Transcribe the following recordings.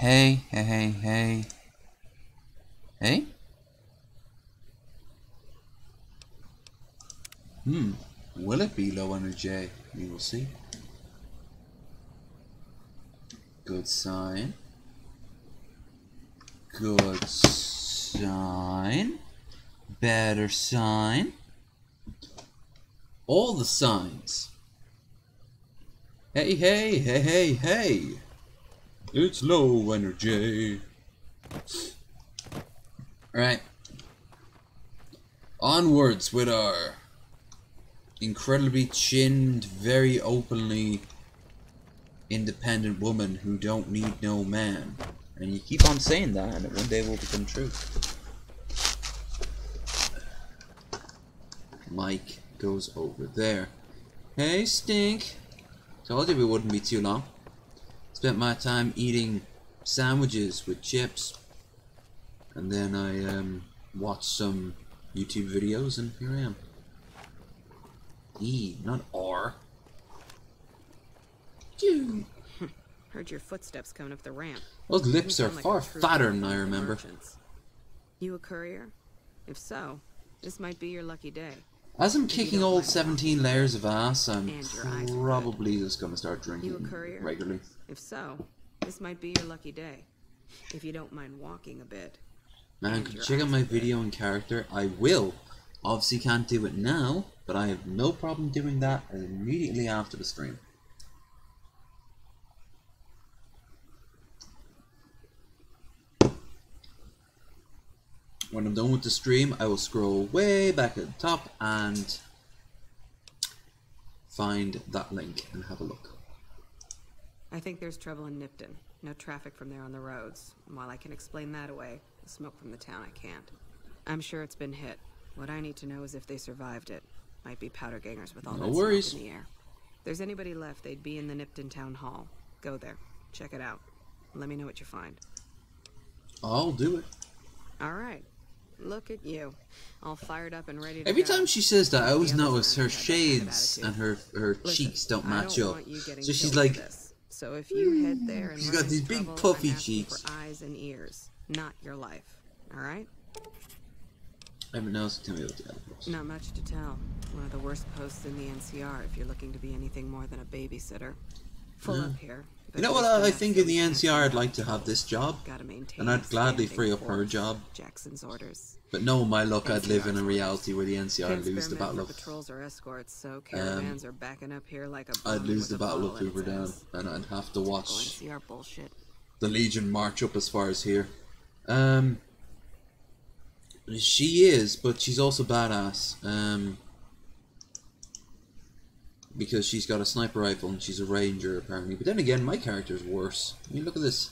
Hey, hey, hey, hey. Hey? Will it be low energy? We will see. Good sign. Good sign. Better sign. All the signs. Hey, hey, hey, hey, hey. It's low energy. Alright. Onwards with our incredibly chinned, very openly independent woman who don't need no man. And you keep on saying that and it one day will become true. Mike goes over there. Hey, Stink. Told you we wouldn't be too long. Spent my time eating sandwiches with chips. And then I watched some YouTube videos and here I am. E, not R. Dude. Heard your footsteps coming up the ramp. Those lips are far fatter than I remember. You a courier? If so, this might be your lucky day. As I'm kicking all 17 layers of ass, I'm probably just gonna start drinking regularly. If so, this might be your lucky day. If you don't mind walking a bit. Man, could you check out my video in character? I will. Obviously can't do it now, but I have no problem doing that immediately after the stream. When I'm done with the stream, I will scroll way back at the top and find that link and have a look. I think there's trouble in Nipton. No traffic from there on the roads. While I can explain that away, the smoke from the town I can't. I'm sure it's been hit. What I need to know is if they survived it. Might be powder gangers with all that smoke in the air. If there's anybody left, they'd be in the Nipton Town Hall. Go there. Check it out. Let me know what you find. I'll do it. Alright. Look at you. All fired up and ready to Every go. time she says that, I always notice her shades and her cheeks don't match up. So she's like... So if you head there and she's got these big puffy cheeks. For eyes and ears, not your life. Alright? Everyone else can tell me what the other post. Not much to tell. One of the worst posts in the NCR if you're looking to be anything more than a babysitter. Full up here. You know what I think in the NCR I'd like to have this job, and I'd gladly free up her job. Jackson's orders. But no, my luck, I'd live in a reality where the NCR lose the battle of. Patrols or escorts, so caravans are backing up here like a. I'd lose the battle of Hoover Dam, and I'd have to watch NCR bullshit. The Legion march up as far as here. She is, but she's also badass. Because she's got a sniper rifle and she's a ranger apparently. But then again, my character's worse. I mean, look at this.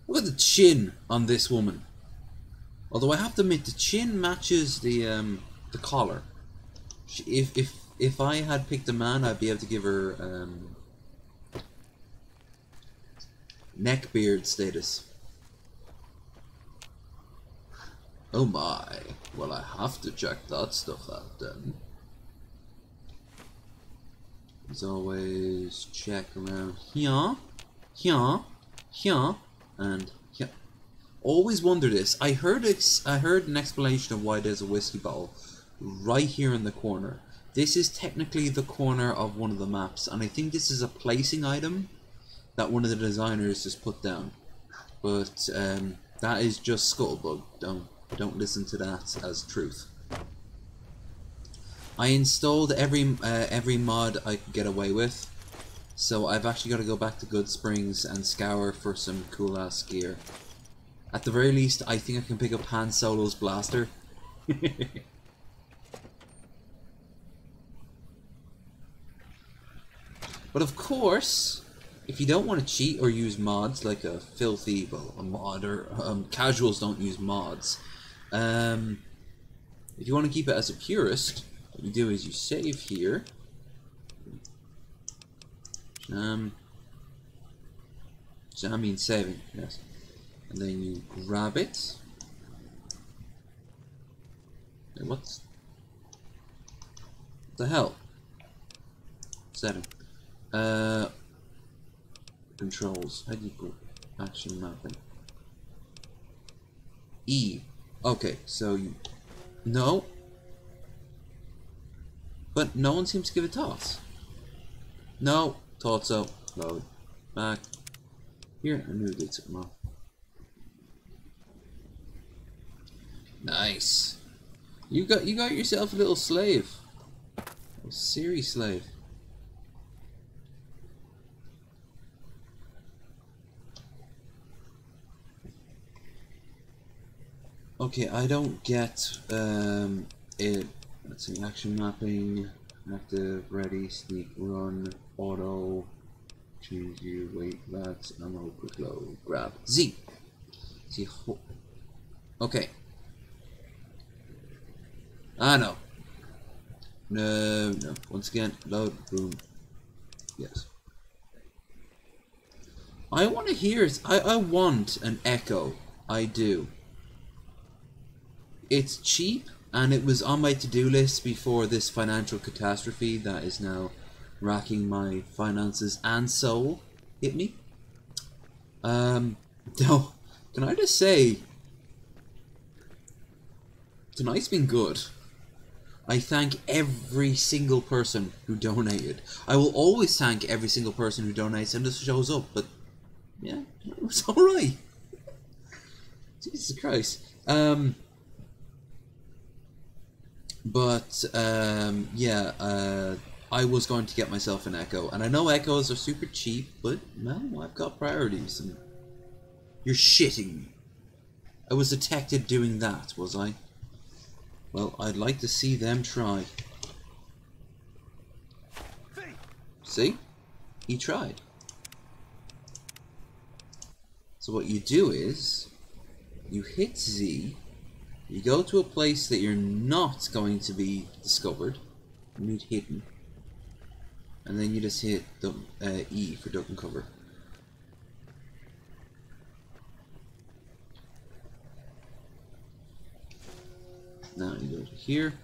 Look at the chin on this woman. Although I have to admit, the chin matches the collar. If I had picked a man, I'd be able to give her neck beard status. Oh my. Well, I have to check that stuff out then. As always, check around here, and here. Always wonder this. I heard an explanation of why there's a whiskey bottle right here in the corner. This is technically the corner of one of the maps, and I think this is a placing item that one of the designers just put down. But that is just scuttlebutt. Don't listen to that as truth. I installed every mod I could get away with, so I've actually got to go back to Good Springs and scour for some cool ass gear. At the very least, I think I can pick up Han Solo's blaster. But of course, if you don't want to cheat or use mods like a filthy, well, a mod or casuals don't use mods. If you want to keep it as a purist, what you do is you save here. So I mean saving, yes. And then you grab it. Hey, what the hell? Setting. Controls. How do you go? Action mapping. E. Okay, so you... No. But no one seems to give a toss. No. Thought so. Load. Back. Here, I knew it did something wrong. Nice. You got yourself a little slave. A serious slave. Okay, I don't get it. Let's see, action mapping, active, ready, sneak, run, auto, choose you, wait, that's ammo, quick load, grab, Z. Z. Okay. Ah no. No. Once again, load, boom. Yes. I want to hear. I want an echo. I do. It's cheap, and it was on my to-do list before this financial catastrophe that is now racking my finances and soul hit me. No, can I just say, tonight's been good. I thank every single person who donated. I will always thank every single person who donates and just shows up, but yeah, it was alright. Jesus Christ. I was going to get myself an Echo, and I know Echoes are super cheap, but no, I've got priorities. And you're shitting me. I was detected doing that, was I? Well, I'd like to see them try. See? He tried. So what you do is, you hit Z, you go to a place that you're not going to be discovered, you need hidden, and then you just hit the E for duck and cover. Now you go to here.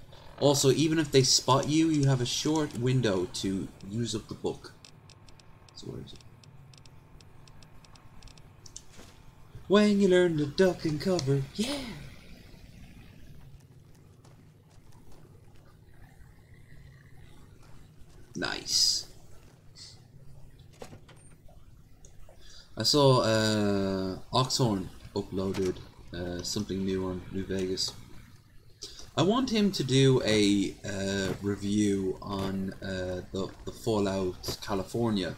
Also, even if they spot you, you have a short window to use up the book. So where is it? When you learn to duck and cover, yeah! Nice. I saw Oxhorn uploaded something new on New Vegas. I want him to do a review on the Fallout California,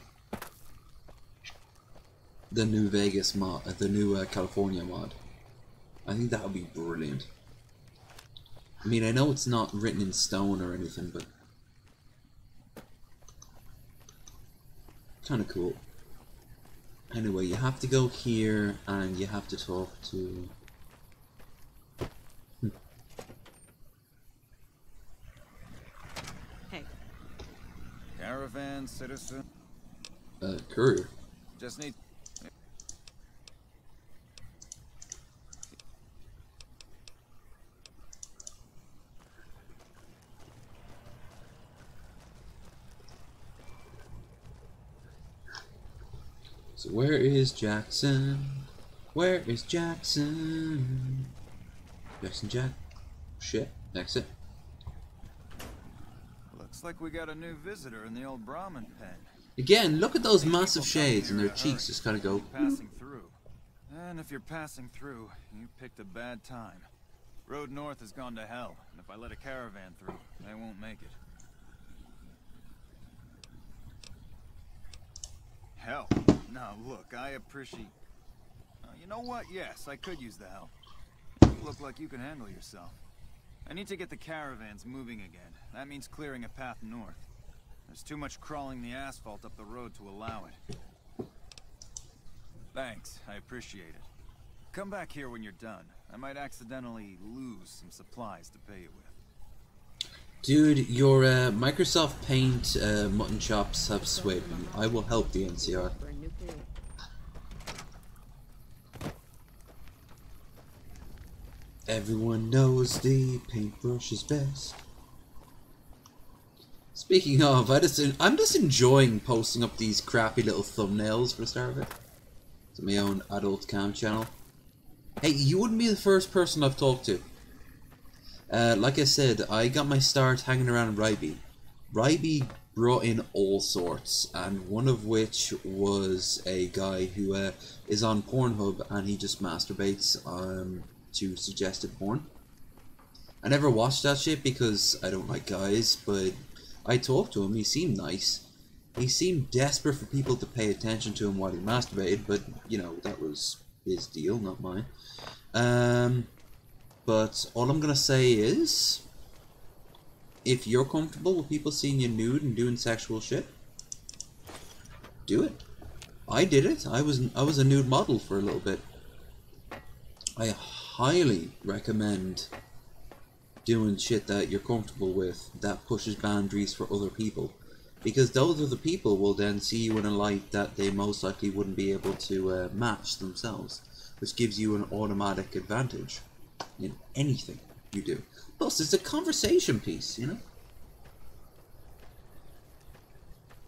the New Vegas mod, the new California mod. I think that would be brilliant. I mean, I know it's not written in stone or anything, but kind of cool. Anyway, you have to go here and you have to talk to... Hey. Caravan, citizen. Courier. Just need... So where is Jackson? Where is Jackson? Jackson Jack? Shit, exit. Looks like we got a new visitor in the old Brahmin pen. Again, look at those massive shades and their cheeks just kind of go... Passing through. And if you're passing through, you picked a bad time. Road north has gone to hell, and if I let a caravan through, they won't make it. Hell. Now look, I appreciate... you know what? Yes, I could use the help. You look like you can handle yourself. I need to get the caravans moving again. That means clearing a path north. There's too much crawling the asphalt up the road to allow it. Thanks, I appreciate it. Come back here when you're done. I might accidentally lose some supplies to pay you with. Dude, your Microsoft Paint mutton chops have swayed me. I will help the NCR. Everyone knows the paintbrush is best. Speaking of, I'm just enjoying posting up these crappy little thumbnails for the start of it. It's my own adult cam channel. Hey, you wouldn't be the first person I've talked to. Like I said, I got my start hanging around Ryby. Ryby brought in all sorts, and one of which was a guy who is on Pornhub, and he just masturbates to suggested porn. I never watched that shit because I don't like guys, but I talked to him. He seemed nice. He seemed desperate for people to pay attention to him while he masturbated, but, you know, that was his deal, not mine. But all I'm gonna say is, if you're comfortable with people seeing you nude and doing sexual shit, do it. I did it. I was a nude model for a little bit. I highly recommend doing shit that you're comfortable with, that pushes boundaries for other people, because those other people will then see you in a light that they most likely wouldn't be able to match themselves, which gives you an automatic advantage in anything you do. Plus, it's a conversation piece, you know?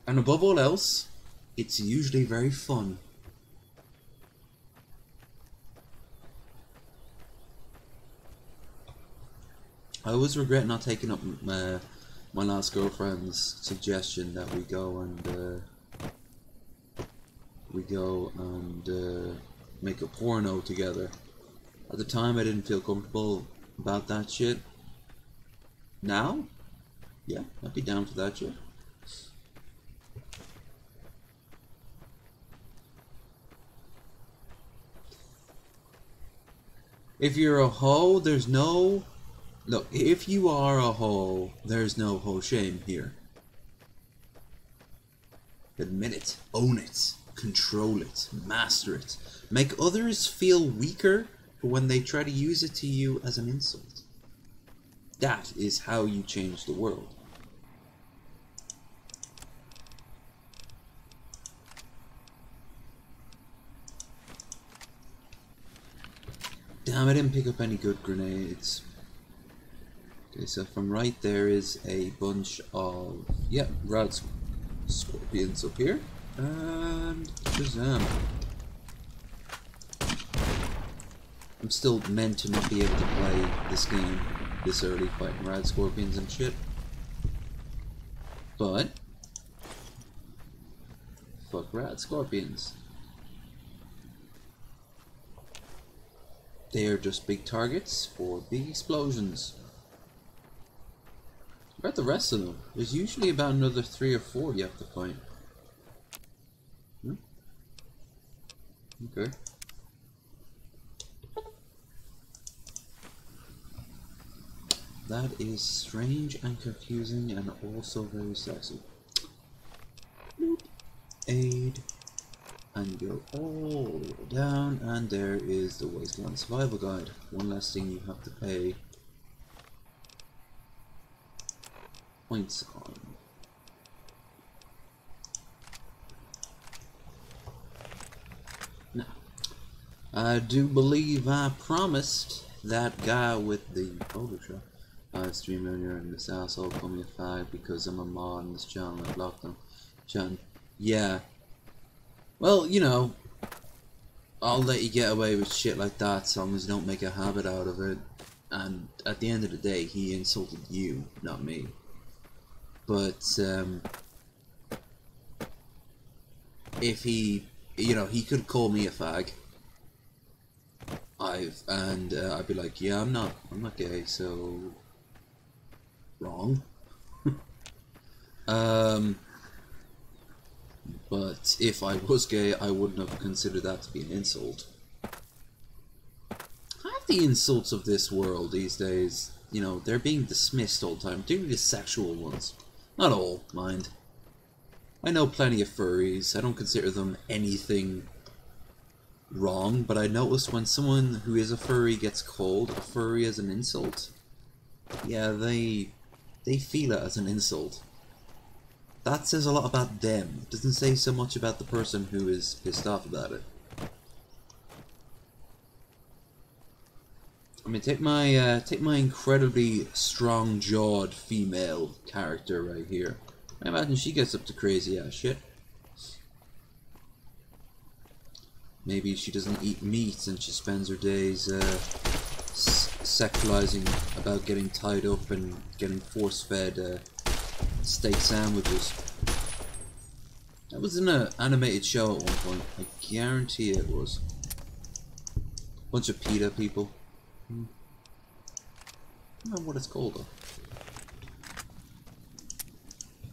And above all else, it's usually very fun. I always regret not taking up my last girlfriend's suggestion that we go and make a porno together. At the time, I didn't feel comfortable about that shit. Now, yeah, I'd be down for that shit. If you're a hoe, there's no... Look, if you are a hoe, there's no hoe shame here. Admit it, own it, control it, master it. Make others feel weaker for when they try to use it to you as an insult. That is how you change the world. Damn, I didn't pick up any good grenades. Okay, so from right there is a bunch of, yeah, rad scorpions up here. And shazam. I'm still meant to not be able to play this game this early, fighting rad scorpions and shit. But fuck rad scorpions. They are just big targets for big explosions. Where are the rest of them? There's usually about another 3 or 4 you have to fight. Hmm? Okay. That is strange and confusing and also very sexy. Nope. Aid. And go all the way down, and there is the Wasteland Survival Guide. One less thing you have to pay points on. Now, I do believe I promised that guy with the photo shot, stream earlier, and this asshole called me a fag because I'm a mod on this channel. I blocked him. Chan, yeah. Well, you know, I'll let you get away with shit like that as long as you don't make a habit out of it. And at the end of the day, he insulted you, not me. But if he, you know, he could call me a fag. I'd be like, yeah, I'm not gay, so wrong. But if I was gay, I wouldn't have considered that to be an insult. Half the insults of this world these days, you know, they're being dismissed all the time, particularly the sexual ones. Not all, mind. I know plenty of furries. I don't consider them anything wrong, but I noticed when someone who is a furry gets called a furry as an insult, yeah, they feel it as an insult. That says a lot about them. It doesn't say so much about the person who is pissed off about it. I mean, take my incredibly strong-jawed female character right here. I imagine she gets up to crazy ass shit. Maybe she doesn't eat meat and she spends her days sexualizing about getting tied up and getting force-fed steak sandwiches. That was in an animated show at one point. I guarantee it was. Bunch of PETA people. I don't know what it's called though.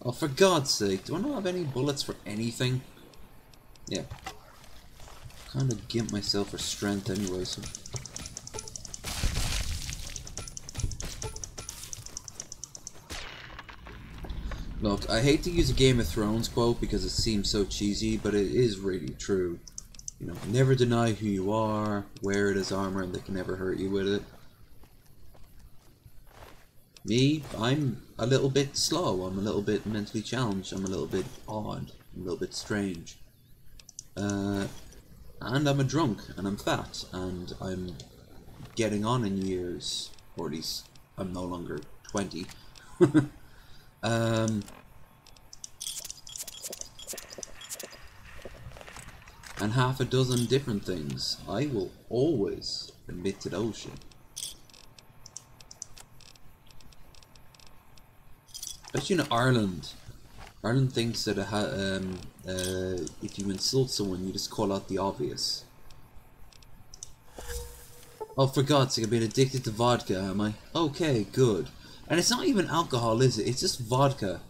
Oh, for God's sake, do I not have any bullets for anything? Yeah. Kind of gimp myself for strength anyway, so. Look, I hate to use a Game of Thrones quote because it seems so cheesy, but it is really true. You know, never deny who you are, wear it as armor, and they can never hurt you with it. Me, I'm a little bit slow, I'm a little bit mentally challenged, I'm a little bit odd, I'm a little bit strange. And I'm a drunk, and I'm fat, and I'm getting on in years, or at least I'm no longer 20. And half a dozen different things. I will always admit to those shit. Especially in Ireland. Ireland thinks that if you insult someone, you just call out the obvious. Oh, for God's sake, I've been addicted to vodka, am I? Okay, good. And it's not even alcohol, is it? It's just vodka.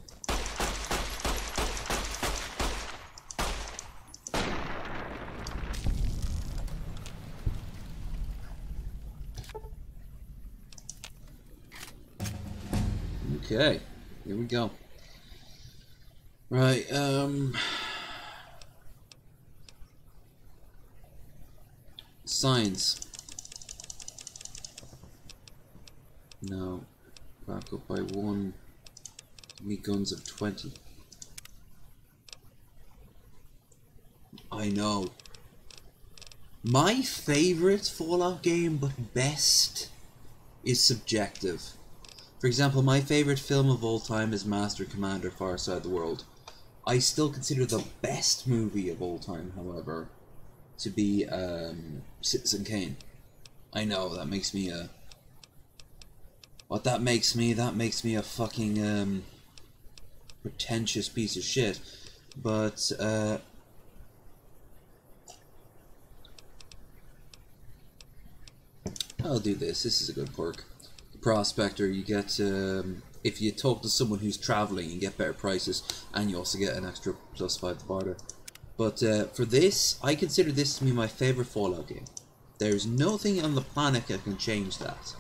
Okay, here we go. Right, science. No, back up by 1. Give me guns of 20. I know. My favorite Fallout game, but best, is subjective. For example, my favorite film of all time is Master Commander: Far Side of the World. I still consider the best movie of all time, however, to be Citizen Kane. I know, that makes me a... What that makes me a fucking pretentious piece of shit. But I'll do this. This is a good perk. Prospector, you get if you talk to someone who's traveling, you get better prices, and you also get an extra +5 to barter. But for this, I consider this to be my favorite Fallout game. There's nothing on the planet that can change that.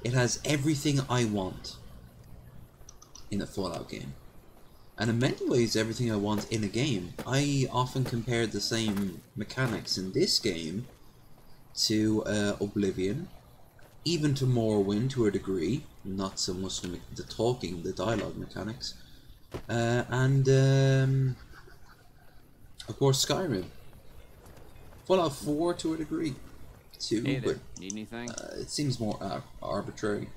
It has everything I want in a Fallout game, and in many ways everything I want in a game. I often compare the same mechanics in this game to Oblivion, even to Morrowind to a degree, not so much the talking, the dialogue mechanics, and of course Skyrim. Fallout 4 to a degree too, Hey there. but Need anything? it seems more arbitrary.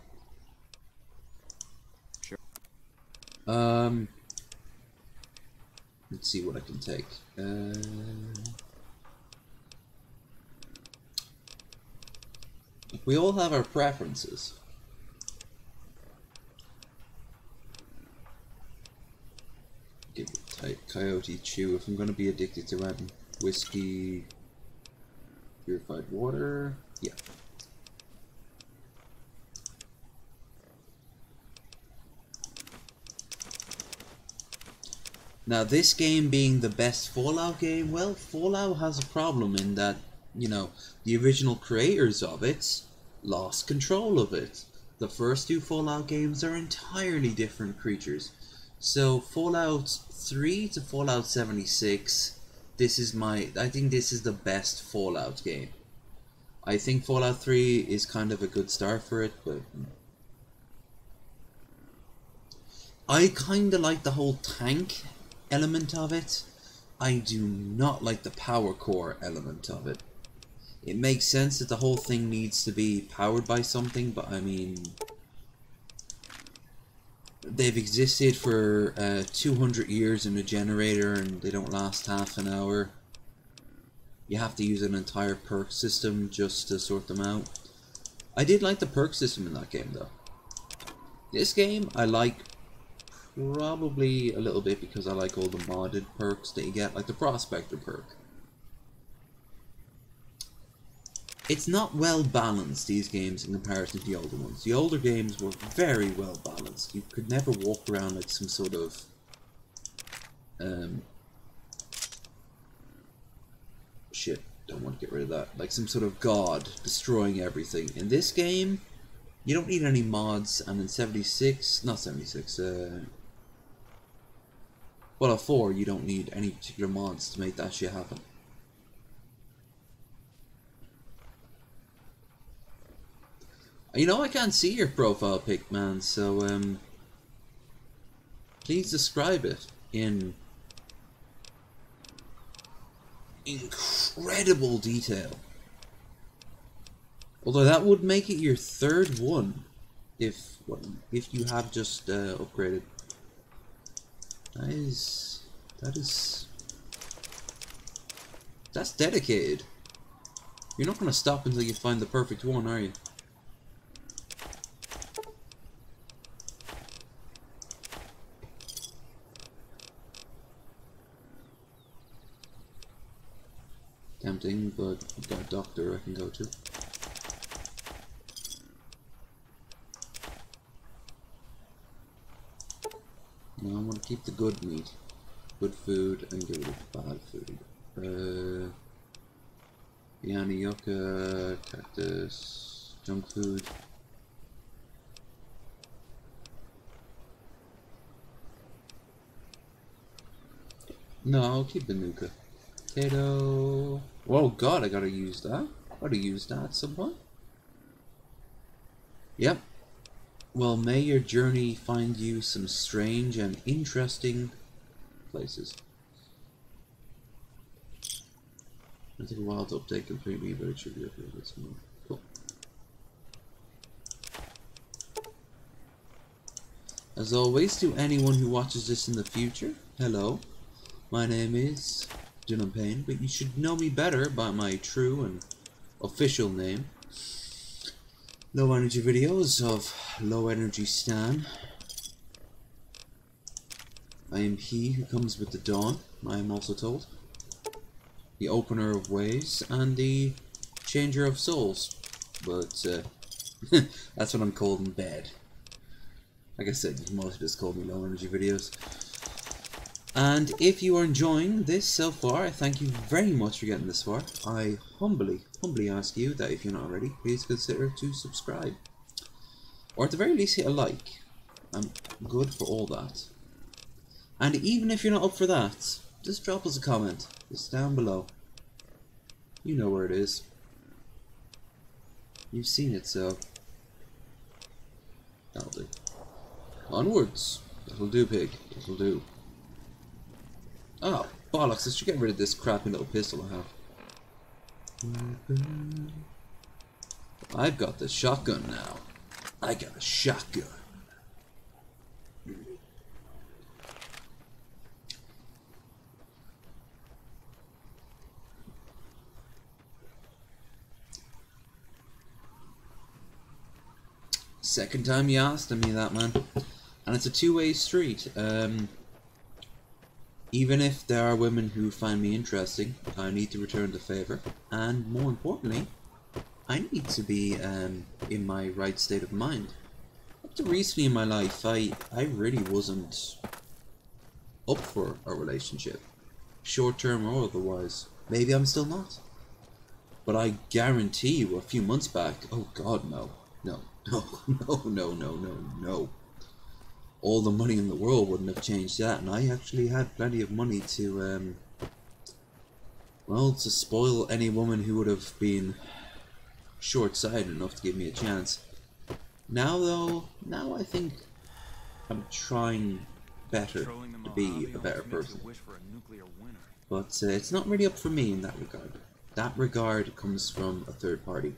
Sure. Let's see what I can take. We all have our preferences. Give it type Coyote Chew if I'm going to be addicted to anything. Whiskey, purified water, yeah. Now this game being the best Fallout game, well, Fallout has a problem in that, you know, the original creators of it lost control of it. The first two Fallout games are entirely different creatures. So Fallout 3 to Fallout 76, I think this is the best Fallout game. I think Fallout 3 is kind of a good start for it, but I kind of like the whole tank element of it. I do not like the power core element of it. It makes sense that the whole thing needs to be powered by something, but I mean, they've existed for 200 years in a generator and they don't last half an hour. you have to use an entire perk system just to sort them out. I did like the perk system in that game though. This game I like probably a little bit because I like all the modded perks that you get, like the Prospector perk. It's not well balanced, these games, in comparison to the older ones. The older games were very well balanced. You could never walk around like some sort of shit, don't want to get rid of that. Like some sort of god destroying everything. In this game, you don't need any mods, and in 76, not 76, well, at 4, you don't need any particular mods to make that shit happen. You know, I can't see your profile pic, man, so, please describe it in incredible detail. Although that would make it your 3rd one, if you have just upgraded. That's dedicated. You're not gonna stop until you find the perfect one, are you? Tempting, but I've got a doctor I can go to. No, I want to keep the good meat, good food, and get rid of bad food. Biryani, yucca, cactus, junk food. No, I'll keep the nuka. Potato. Oh god, I gotta use that. Gotta use that at some point. Yep. Well, may your journey find you some strange and interesting places. It'll take a while to update completely, but it should be okay. Let's move. Cool. As always, to anyone who watches this in the future, hello. My name is Dylan Payne, but you should know me better by my true and official name. Low energy videos of Low Energy Stan. I am he who comes with the dawn, I am also told. The opener of ways and the changer of souls. But that's what I'm called in bed. Like I said, you mostly just call me Low Energy Videos. And if you are enjoying this so far, I thank you very much for getting this far. I humbly ask you that if you're not already, please consider to subscribe. Or at the very least hit a like. I'm good for all that. And even if you're not up for that, just drop us a comment. It's down below. You know where it is. You've seen it, so that'll do. Onwards. That'll do, pig. That'll do. Oh, bollocks, I should get rid of this crappy little pistol I have. I've got the shotgun now. I got a shotgun. Second time you asked me that, man. And it's a two-way street. Even if there are women who find me interesting, I need to return the favor, and more importantly, I need to be in my right state of mind. Up to recently in my life, I really wasn't up for a relationship, short-term or otherwise. Maybe I'm still not. But I guarantee you, a few months back, oh god, no. No. All the money in the world wouldn't have changed that, and I actually had plenty of money to, well, to spoil any woman who would have been short-sighted enough to give me a chance. Now, though, I think I'm trying better to be a better person. But it's not really up for me in that regard. That regard comes from a third party.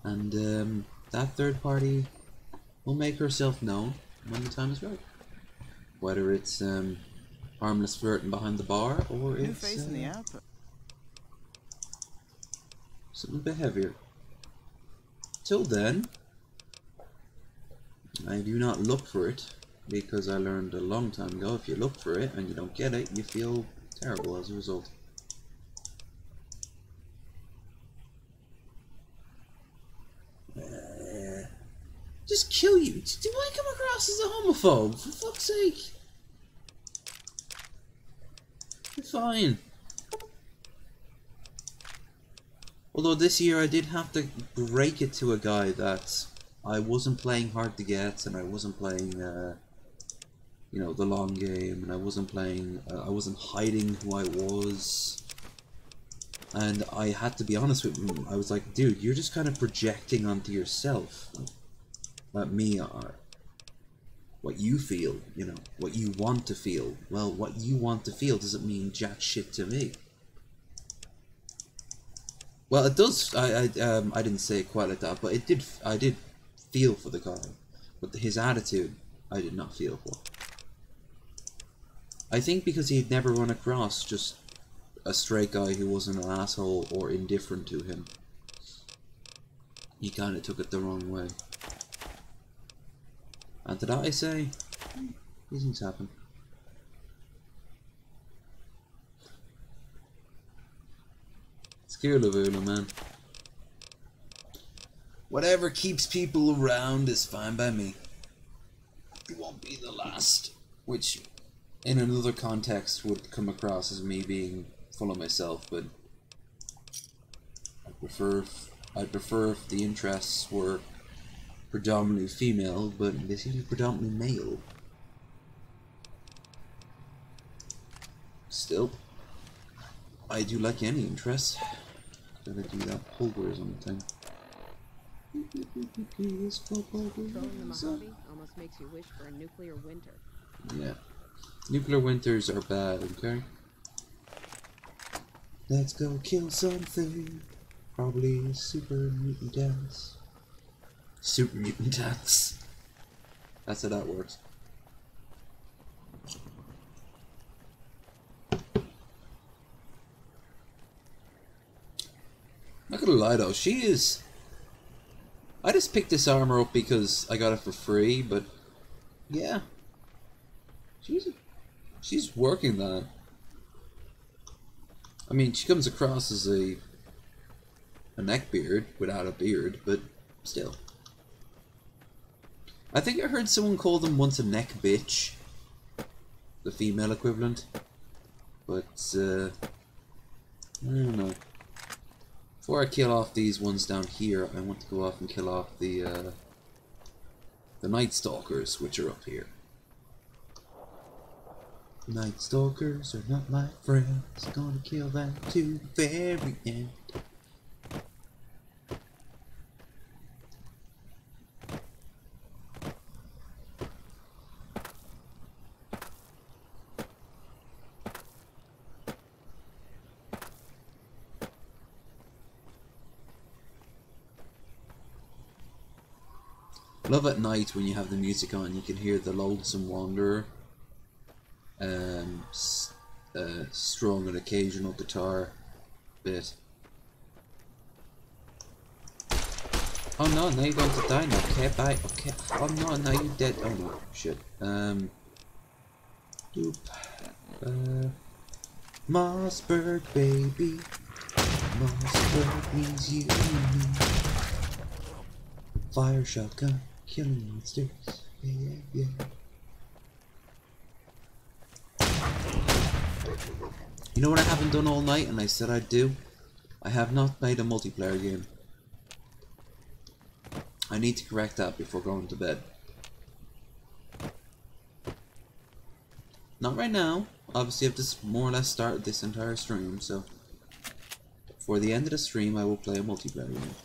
And, that third party will make herself known when the time is right. Whether it's harmless flirting behind the bar, or New it's face in the app. something a bit heavier. Till then, I do not look for it, because I learned a long time ago, if you look for it and you don't get it, you feel terrible as a result. Just kill you. Do I come across as a homophobe? For fuck's sake. You're fine. Although this year I did have to break it to a guy that I wasn't playing hard to get, and I wasn't playing, you know, the long game, and I wasn't playing, I wasn't hiding who I was. And I had to be honest with him. I was like, dude, you're just kind of projecting onto yourself what me are. What you feel, you know, what you want to feel. Well, what you want to feel doesn't mean jack shit to me. Well, it does. I didn't say it quite like that, but it did. I did feel for the guy, but his attitude, I did not feel for. I think because he'd never run across just a straight guy who wasn't an asshole or indifferent to him, he kind of took it the wrong way. And to that I say, these things happen. Scare Lavula, man. Whatever keeps people around is fine by me. It won't be the last. Which, in another context, would come across as me being full of myself, but I'd prefer if the interests were predominantly female, but this is predominantly male. Still, I do like any interest. Gotta do that pulverism thing. Throwing the Mojave almost makes you wish for a nuclear winter. Yeah. Nuclear winters are bad, okay? Let's go kill something. Probably super mutant dance. Super mutant dance. That's how that works. Not gonna lie though, she is... I just picked this armor up because I got it for free, but... yeah. She's working that. I mean, she comes across as a neckbeard without a beard, but still. I think I heard someone call them once a neck bitch. The female equivalent. But, I don't know. Before I kill off these ones down here, I want to go off and kill off the Night Stalkers, which are up here. Night Stalkers are not my friends. Gonna kill them to the very end. Love at night when you have the music on, you can hear the Lonesome Wanderer strung an occasional guitar bit. Oh no, now you're going to die now. Okay, bye. Okay. Oh no, now you're dead. Oh no, shit. Mossberg, baby. Mossberg means you and me. Fire shotgun, killing monsters. Yeah, yeah, yeah. You know what I haven't done all night, and I said I'd do? I have not played a multiplayer game. I need to correct that before going to bed. Not right now. Obviously, I've just more or less started this entire stream, so... for the end of the stream, I will play a multiplayer game.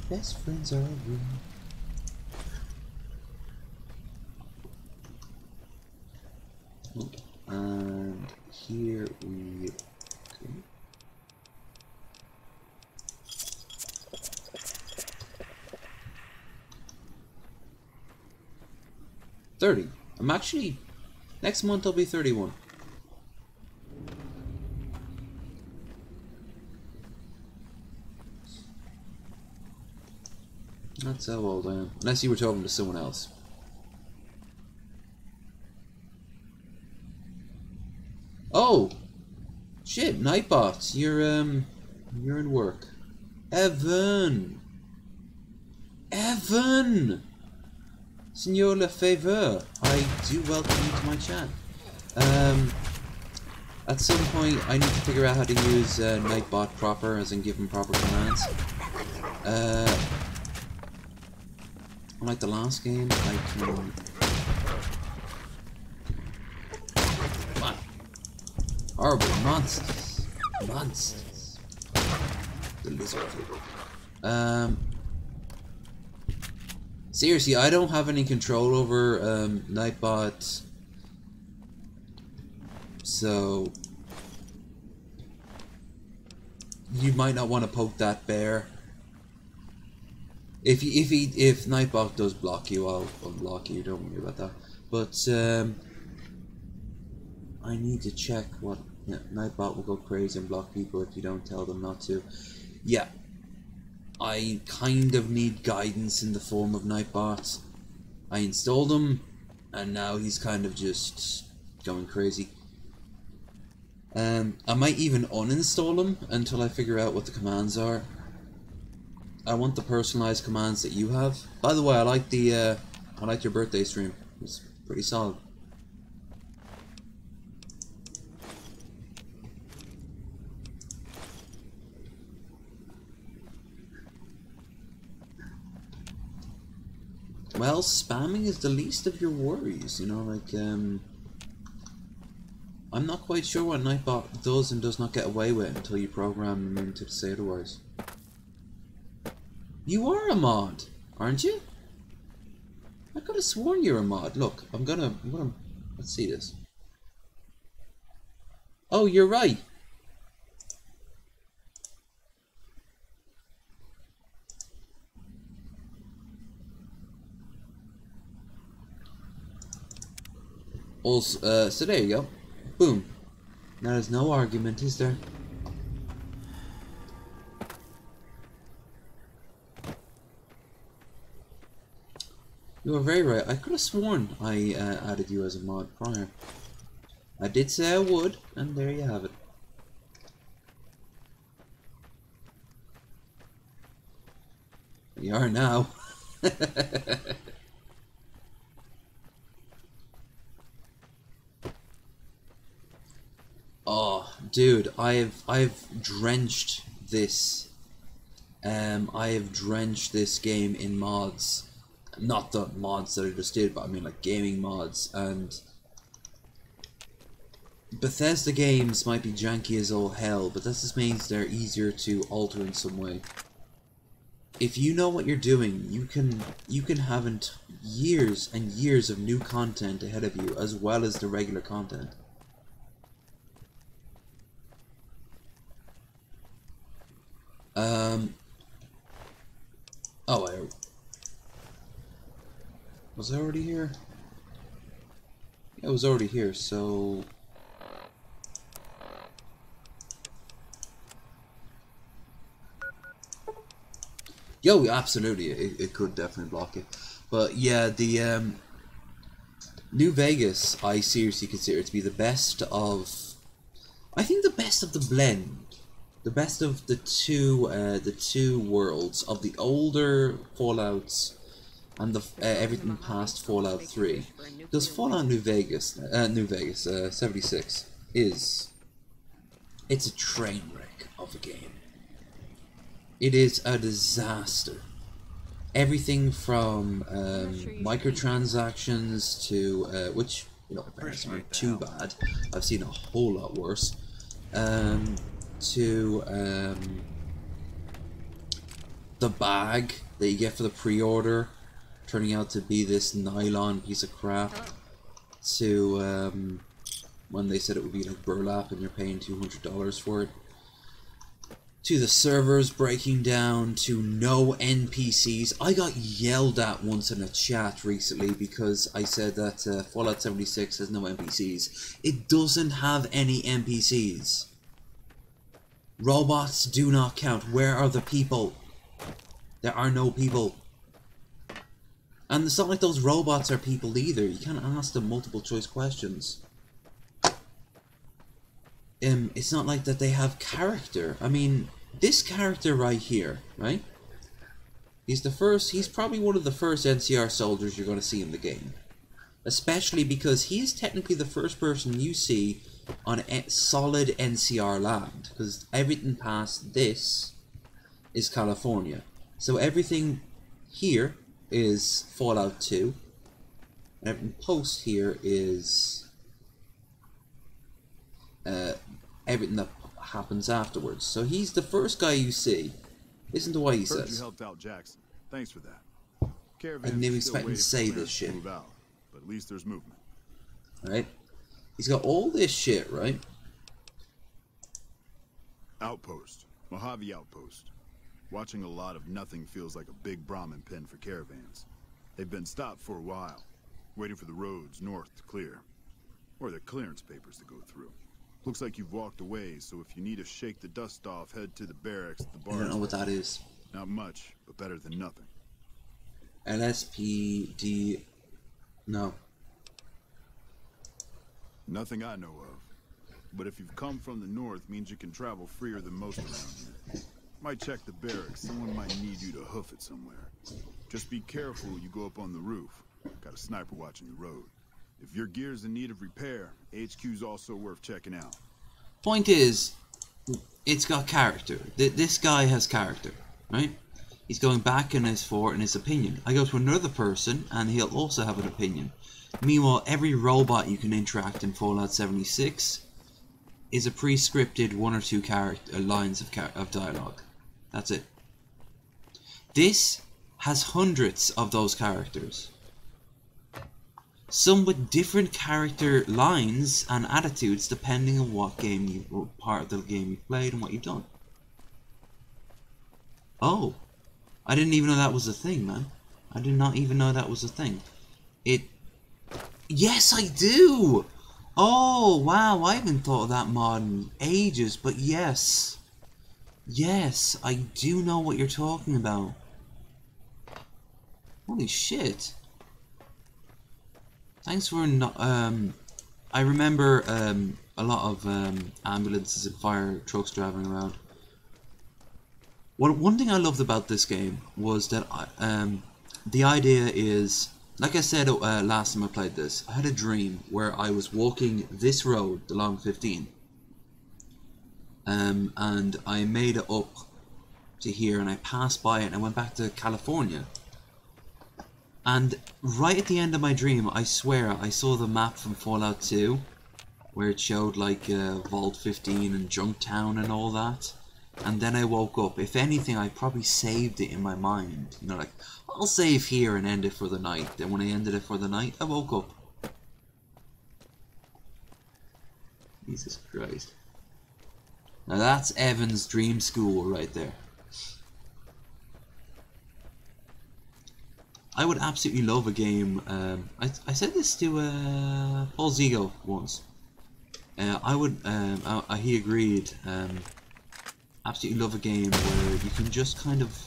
Best friends are real. And here we go. 30. I'm actually... Next month I'll be 31. That's how old I am. Unless you were talking to someone else. Oh! Shit, Nightbot, you're in work. Evan! Evan! Senor Lefevre, I do welcome you to my chat. At some point I need to figure out how to use Nightbot proper, as in give him proper commands. Unlike the last game, I can... Come on. Horrible monsters. Monsters. The lizard people. Seriously, I don't have any control over Nightbot. So you might not want to poke that bear. If Nightbot does block you, I'll block you. Don't worry about that. But I need to check what... Yeah, Nightbot will go crazy and block people if you don't tell them not to. Yeah. I kind of need guidance in the form of Nightbot. I installed him, and now he's kind of just going crazy. I might even uninstall him until I figure out what the commands are. I want the personalized commands that you have. By the way, I like the I liked your birthday stream. It's pretty solid. Well, spamming is the least of your worries, you know, like, I'm not quite sure what Nightbot does and does not get away with until you program him to say otherwise. You are a mod, aren't you? I could have sworn you're a mod. Look, I'm gonna, let's see this. Oh, you're right. Also, so there you go. Boom. Now there's no argument, is there? You were very right. I could have sworn I added you as a mod prior. I did say I would, and there you have it. You are now. Oh, dude, I've drenched this. I have drenched this game in mods. Not the mods that I just did, but I mean like gaming mods. And Bethesda games might be janky as all hell, but that just means they're easier to alter in some way. If you know what you're doing, you can have years and years of new content ahead of you, as well as the regular content. Oh, was I already here? Yeah, I was already here, so... Yo, absolutely, it could definitely block it. But yeah, the New Vegas, I seriously consider it to be the best of... I think the best of the blend. The best of the two worlds, of the older Fallouts and the everything past Fallout 3. Because Fallout New Vegas 76 it's a train wreck of a game. It is a disaster. Everything from microtransactions to which, you know, aren't too bad. I've seen a whole lot worse. To the bag that you get for the pre-order turning out to be this nylon piece of crap, to when they said it would be like burlap and you're paying $200 for it, to the servers breaking down, to no NPCs. I got yelled at once in a chat recently because I said that Fallout 76 has no NPCs. It doesn't have any NPCs. Robots do not count. Where are the people? There are no people. And it's not like those robots are people either. You can't ask them multiple choice questions. It's not like that they have character. I mean, this character right here, right? He's probably one of the first NCR soldiers you're going to see in the game. Especially because he is technically the first person you see on a solid NCR land. Because everything past this is California. So everything here is Fallout 2. And everything post here is everything that happens afterwards. So he's the first guy you see. Listen to what he says. You helped out Jackson. Thanks for that. I didn't even expect him to say this shit. Move out, but at least there's movement. Right? He's got all this shit, right? Outpost. Mojave Outpost. Watching a lot of nothing feels like a big Brahmin pen for caravans. They've been stopped for a while, waiting for the roads north to clear. Or the clearance papers to go through. Looks like you've walked away, so if you need to shake the dust off, head to the barracks at the bar. I don't know what that is. Not much, but better than nothing. LSPD... No. Nothing I know of. But if you've come from the north, means you can travel freer than most around here. Might check the barracks. Someone might need you to hoof it somewhere. Just be careful you go up on the roof. Got a sniper watching the road. If your gear's in need of repair, HQ's also worth checking out. Point is, it's got character. This guy has character, right? He's going back in his fort in his opinion. I go to another person and he'll also have an opinion. Meanwhile, every robot you can interact in Fallout 76 is a pre-scripted one or two lines of dialogue. That's it. This has hundreds of those characters. Some with different character lines and attitudes depending on what part of the game you've played and what you've done. Oh, I didn't even know that was a thing, man. I did not even know that was a thing. Yes, I do! Oh, wow, I haven't thought of that mod in ages, but yes. Yes, I do know what you're talking about. Holy shit. Thanks for I remember a lot of ambulances and fire trucks driving around. One thing I loved about this game was that the idea is, like I said last time I played this, I had a dream where I was walking this road along 15, and I made it up to here, and I passed by it, and I went back to California. And right at the end of my dream, I swear, I saw the map from Fallout 2, where it showed like Vault 15 and Junktown and all that. And then I woke up. If anything, I probably saved it in my mind. You know, like, I'll save here and end it for the night. Then when I ended it for the night, I woke up. Jesus Christ. Now that's Evan's dream school right there. I would absolutely love a game. I said this to Paul Zigo once. He agreed. Absolutely love a game where you can just kind of,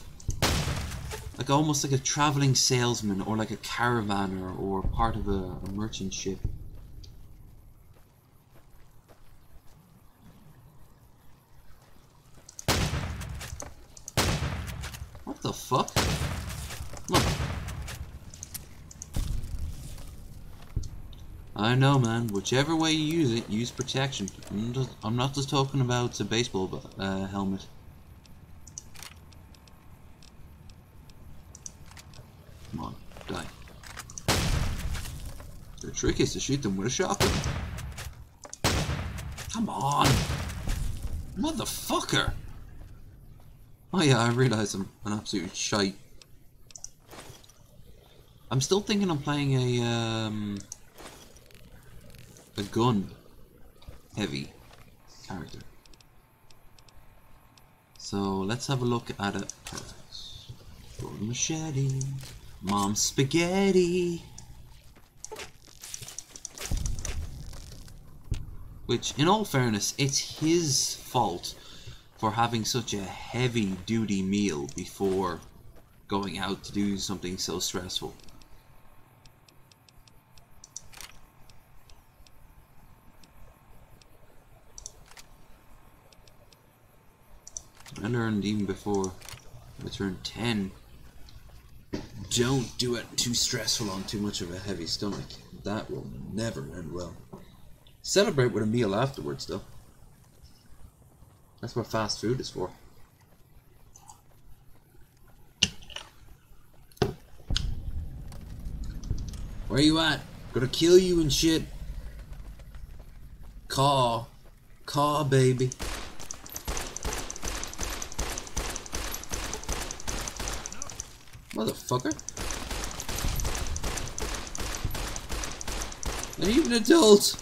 like almost like a traveling salesman or like a caravaner or part of a merchant ship. What the fuck? Look. I know, man. Whichever way you use it, use protection. I'm not just talking about a baseball helmet. Come on, die. The trick is to shoot them with a shotgun. Come on, motherfucker! Oh yeah, I realise I'm an absolute shite. I'm still thinking I'm playing a gun heavy character. So let's have a look at it. Perfect. Golden machete. Mom's spaghetti. Which, in all fairness, it's his fault for having such a heavy-duty meal before going out to do something so stressful. I learned even before I turned 10, don't do it too stressful on too much of a heavy stomach. That will never end well. Celebrate with a meal afterwards, though. That's what fast food is for. Where you at? Gonna kill you and shit. Caw, baby. Motherfucker. Are you an adult?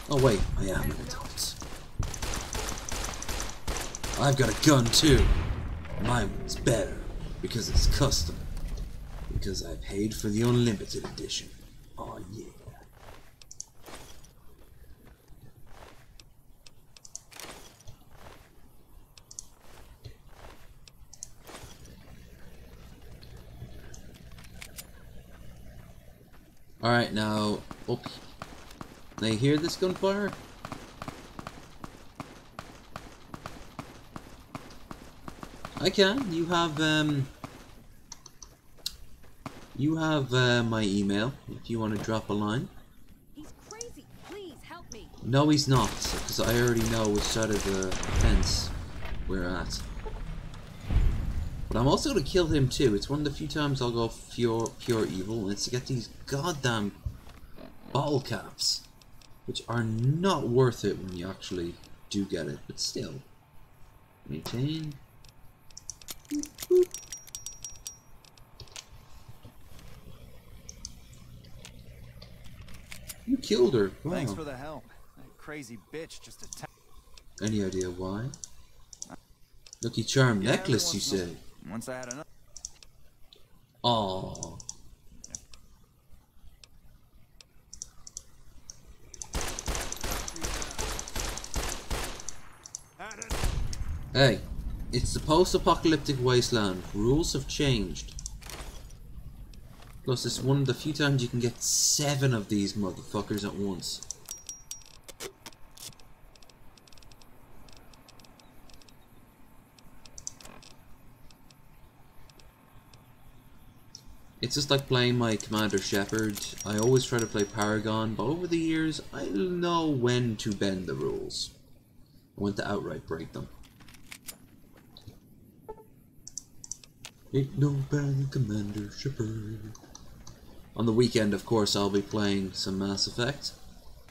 Oh wait, I am an adult. I've got a gun too. My one's better because it's custom. Because I paid for the unlimited edition. Oh yeah. Alright, now up. Now you hear this gunfire? I can. You have my email if you want to drop a line. He's crazy. Please help me. No, he's not, because I already know which side of the fence we're at. But I'm also going to kill him too. It's one of the few times I'll go pure evil, and it's to get these goddamn bottle caps, which are not worth it when you actually do get it, but still. Maintain. Boop, boop. You killed her. Wow. Thanks for the help. That crazy bitch just attacked. Any idea why? Lucky charm necklace, you say? Once I had enough. Aww. Hey, it's the post-apocalyptic wasteland. Rules have changed. Plus, it's one of the few times you can get 7 of these motherfuckers at once. It's just like playing my Commander Shepard. I always try to play Paragon, but over the years, I know when to bend the rules. When to outright break them. Ain't no better than Commander Shepard. On the weekend, of course, I'll be playing some Mass Effect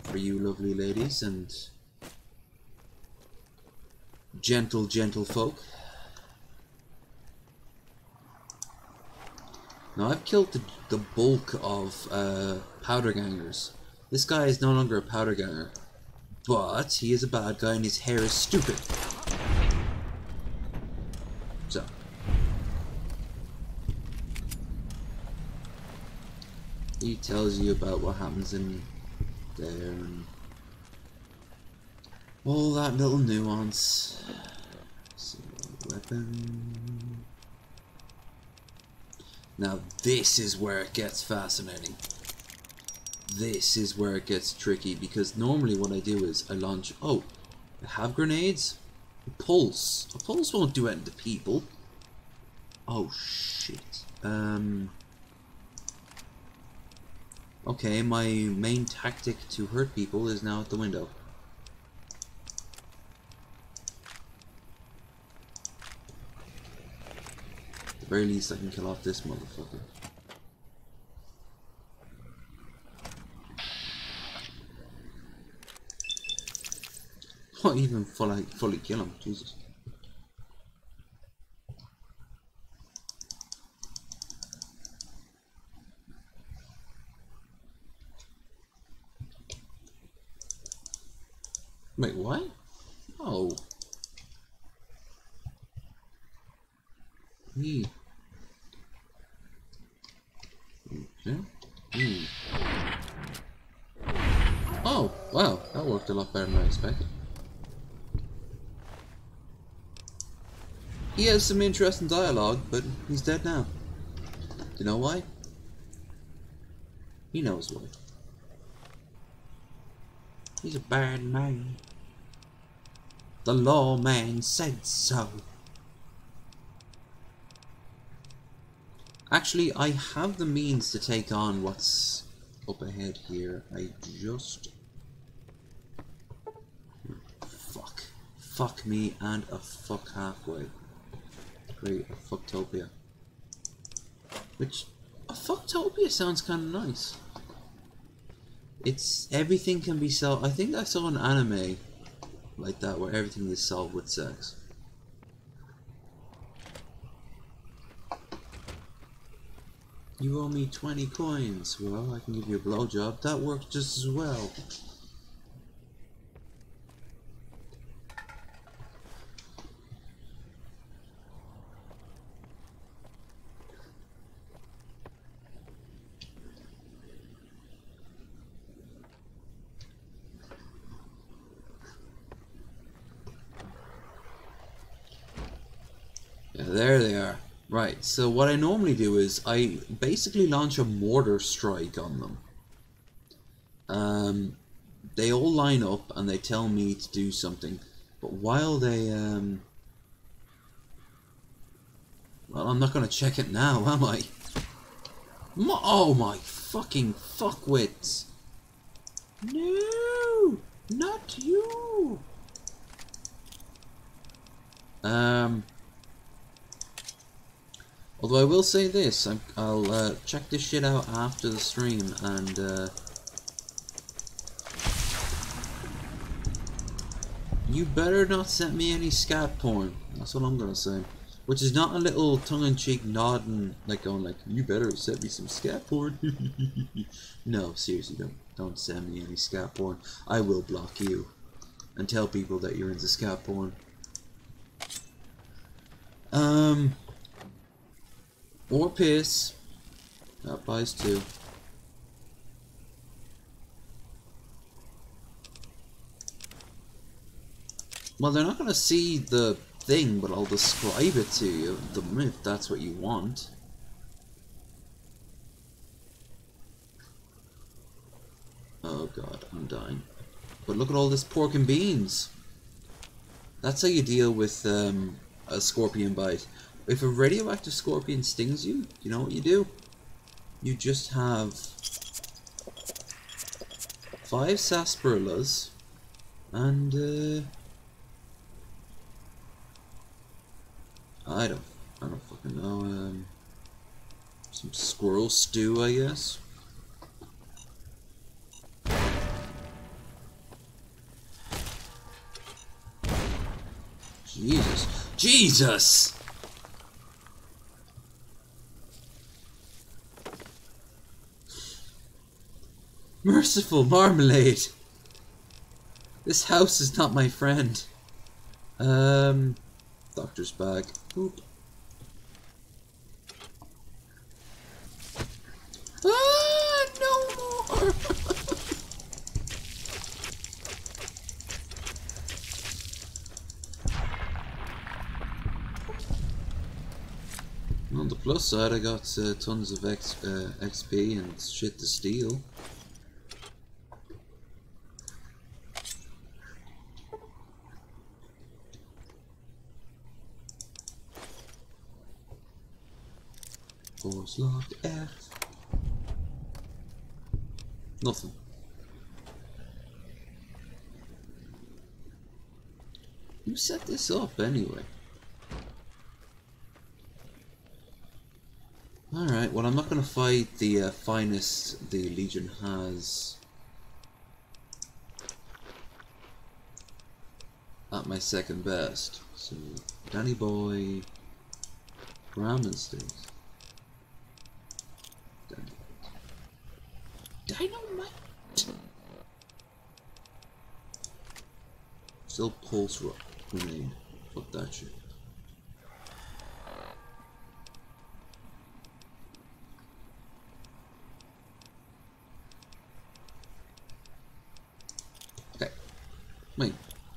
for you lovely ladies and gentle folk. Now, I've killed the bulk of powder gangers. This guy is no longer a powder ganger, but he is a bad guy and his hair is stupid. So. He tells you about what happens in there and all that little nuance. So, weapon. Now this is where it gets fascinating. This is where it gets tricky because normally what I do is I launch. Oh, I have grenades. A pulse. A pulse won't do anything to people. Oh shit. Okay, my main tactic to hurt people is now at the window. At the very least I can kill off this motherfucker. Not even fully kill him, Jesus. Wait, what? Oh. Yeah. Hmm. Oh, wow, that worked a lot better than I expected. He has some interesting dialogue, but he's dead now. Do you know why? He knows why. He's a bad man. The lawman said so. Actually, I have the means to take on what's up ahead here. I just... Fuck. Fuck me and a fuck halfway. Great, a fucktopia. Which... A fucktopia sounds kind of nice. It's... Everything can be solved... I think I saw an anime like that where everything is solved with sex. You owe me 20 coins. Well, I can give you a blowjob. That works just as well. Yeah, there they are. Right, so what I normally do is I basically launch a mortar strike on them. They all line up and they tell me to do something, but while they well, I'm not gonna check it now, am I? Oh my fucking fuckwits! No, not you. Although I will say this, I'll check this shit out after the stream, and you better not send me any scat porn. That's what I'm gonna say. Which is not a little tongue-in-cheek nodding, like going like, you better send me some scat porn. No, seriously, don't send me any scat porn. I will block you and tell people that you're into scat porn. Or piss. That buys too. Well, they're not gonna see the thing, but I'll describe it to you, if that's what you want. Oh god, I'm dying. But look at all this pork and beans. That's how you deal with a scorpion bite. If a radioactive scorpion stings you, you know what you do? You just have 5 sarsaparillas and I don't fucking know. Some squirrel stew, I guess. Jesus! Merciful marmalade! This house is not my friend. Doctor's bag. Oop. Ah, no more! On the plus side, I got tons of XP and shit to steal. Force locked F. Nothing. Who set this up anyway? Alright, well I'm not gonna fight the finest the Legion has at my second best. So, Danny Boy, ramen sticks. Dynamite! Still pulse rock grenade. Fuck that shit.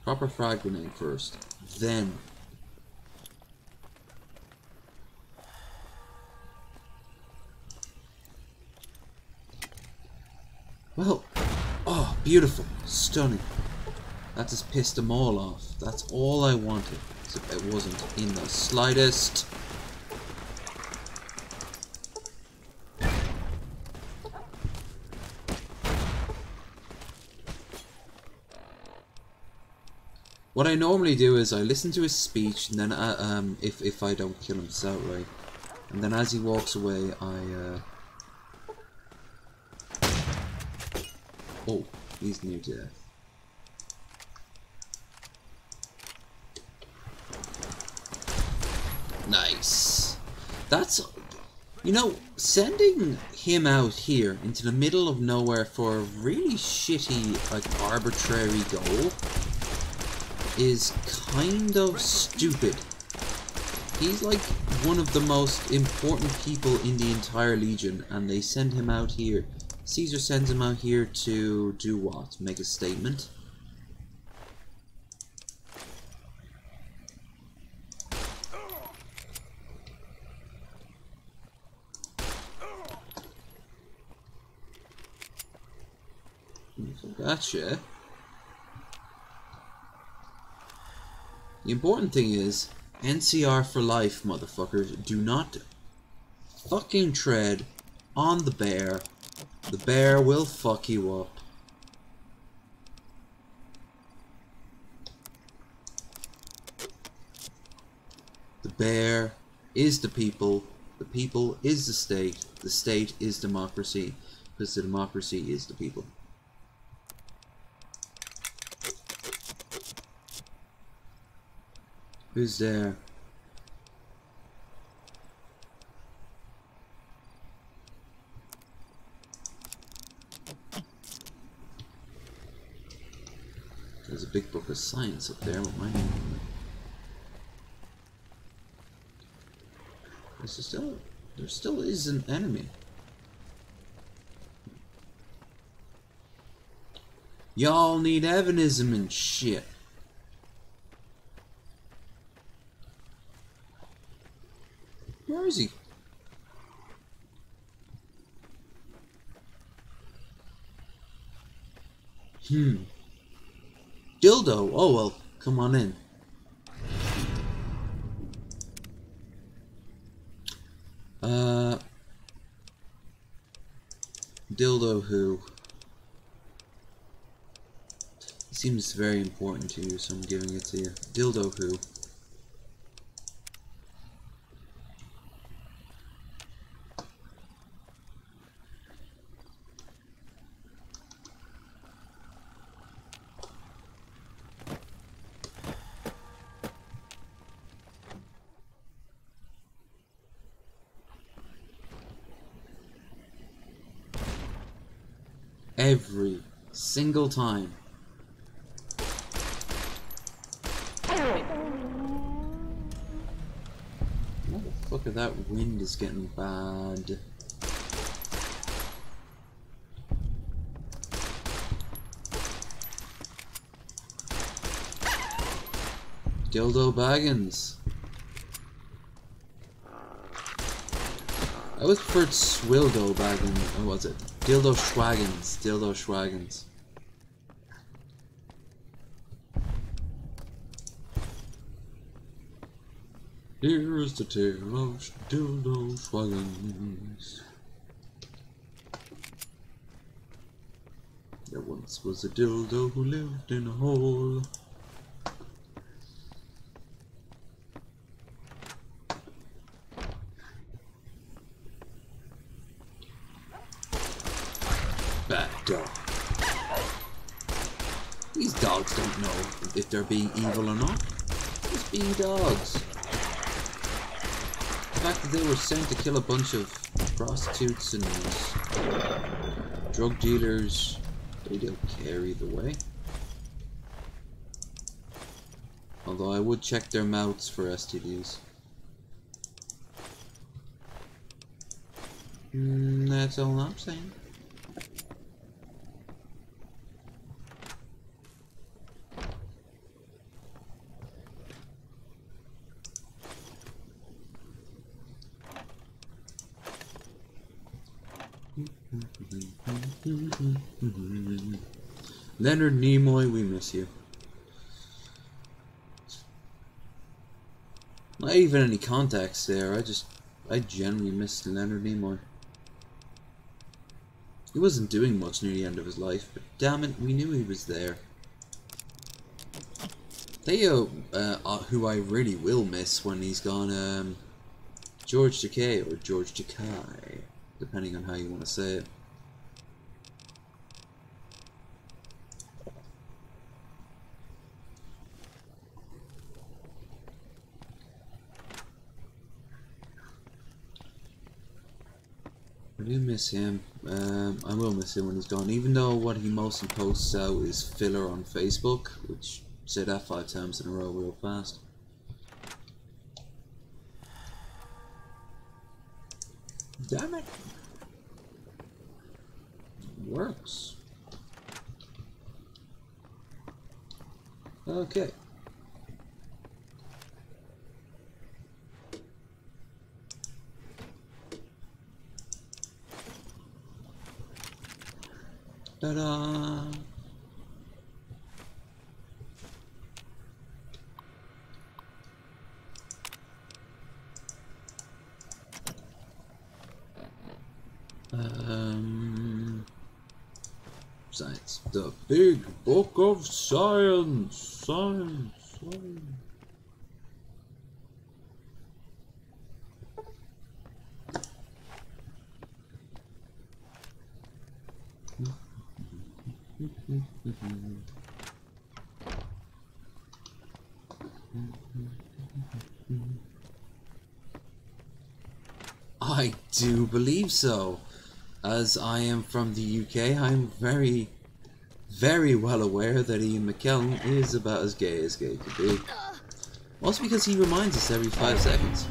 Proper frag grenade first. Then. Well. Oh, beautiful. Stunning. That just pissed them all off. That's all I wanted. Except it wasn't in the slightest. What I normally do is I listen to his speech, and then if I don't kill him outright, and then as he walks away, oh, he's near death. Nice. That's, you know, sending him out here into the middle of nowhere for a really shitty, like, arbitrary goal is kind of stupid. He's like one of the most important people in the entire Legion, and they send him out here. Caesar sends him out here to do what? Make a statement? Gotcha. The important thing is, NCR for life, motherfuckers. Do not fucking tread on the bear. The bear will fuck you up. The bear is the people is the state is democracy, because the democracy is the people. Who's there? There's a big book of science up there with my name on it. There still is an enemy. Y'all need evanism and shit. Where is he? Dildo. Oh well, come on in. Dildo who? Seems very important to you, so I'm giving it to you. Dildo who? Every single time. Motherfucker, that wind is getting bad. Dildo Baggins. I always preferred Swildo Baggins. What was it? Dildo Schwaggins. Dildo Schwaggins. Here is the tale of Dildo Schwaggins. There once was a dildo who lived in a hole. Bad dog. These dogs don't know if they're being evil or not. Just being dogs. The fact that they were sent to kill a bunch of prostitutes and drug dealers, they don't care either way. Although I would check their mouths for STDs. That's all I'm saying. Leonard Nimoy, we miss you. Not even any context there. I genuinely miss Leonard Nimoy. He wasn't doing much near the end of his life, but damn it, we knew he was there. Theo, who I really will miss when he's gone, George Takei, or George Takei, depending on how you want to say it. I do miss him. I will miss him when he's gone, even though what he mostly posts out is filler on Facebook, which, say that 5 times in a row real fast. Damn it! Works. Okay. Ta-da! Science. The big book of science. Science. I do believe so. As I am from the UK, I'm very, very well aware that Ian McKellen is about as gay could be. Also because he reminds us every 5 seconds.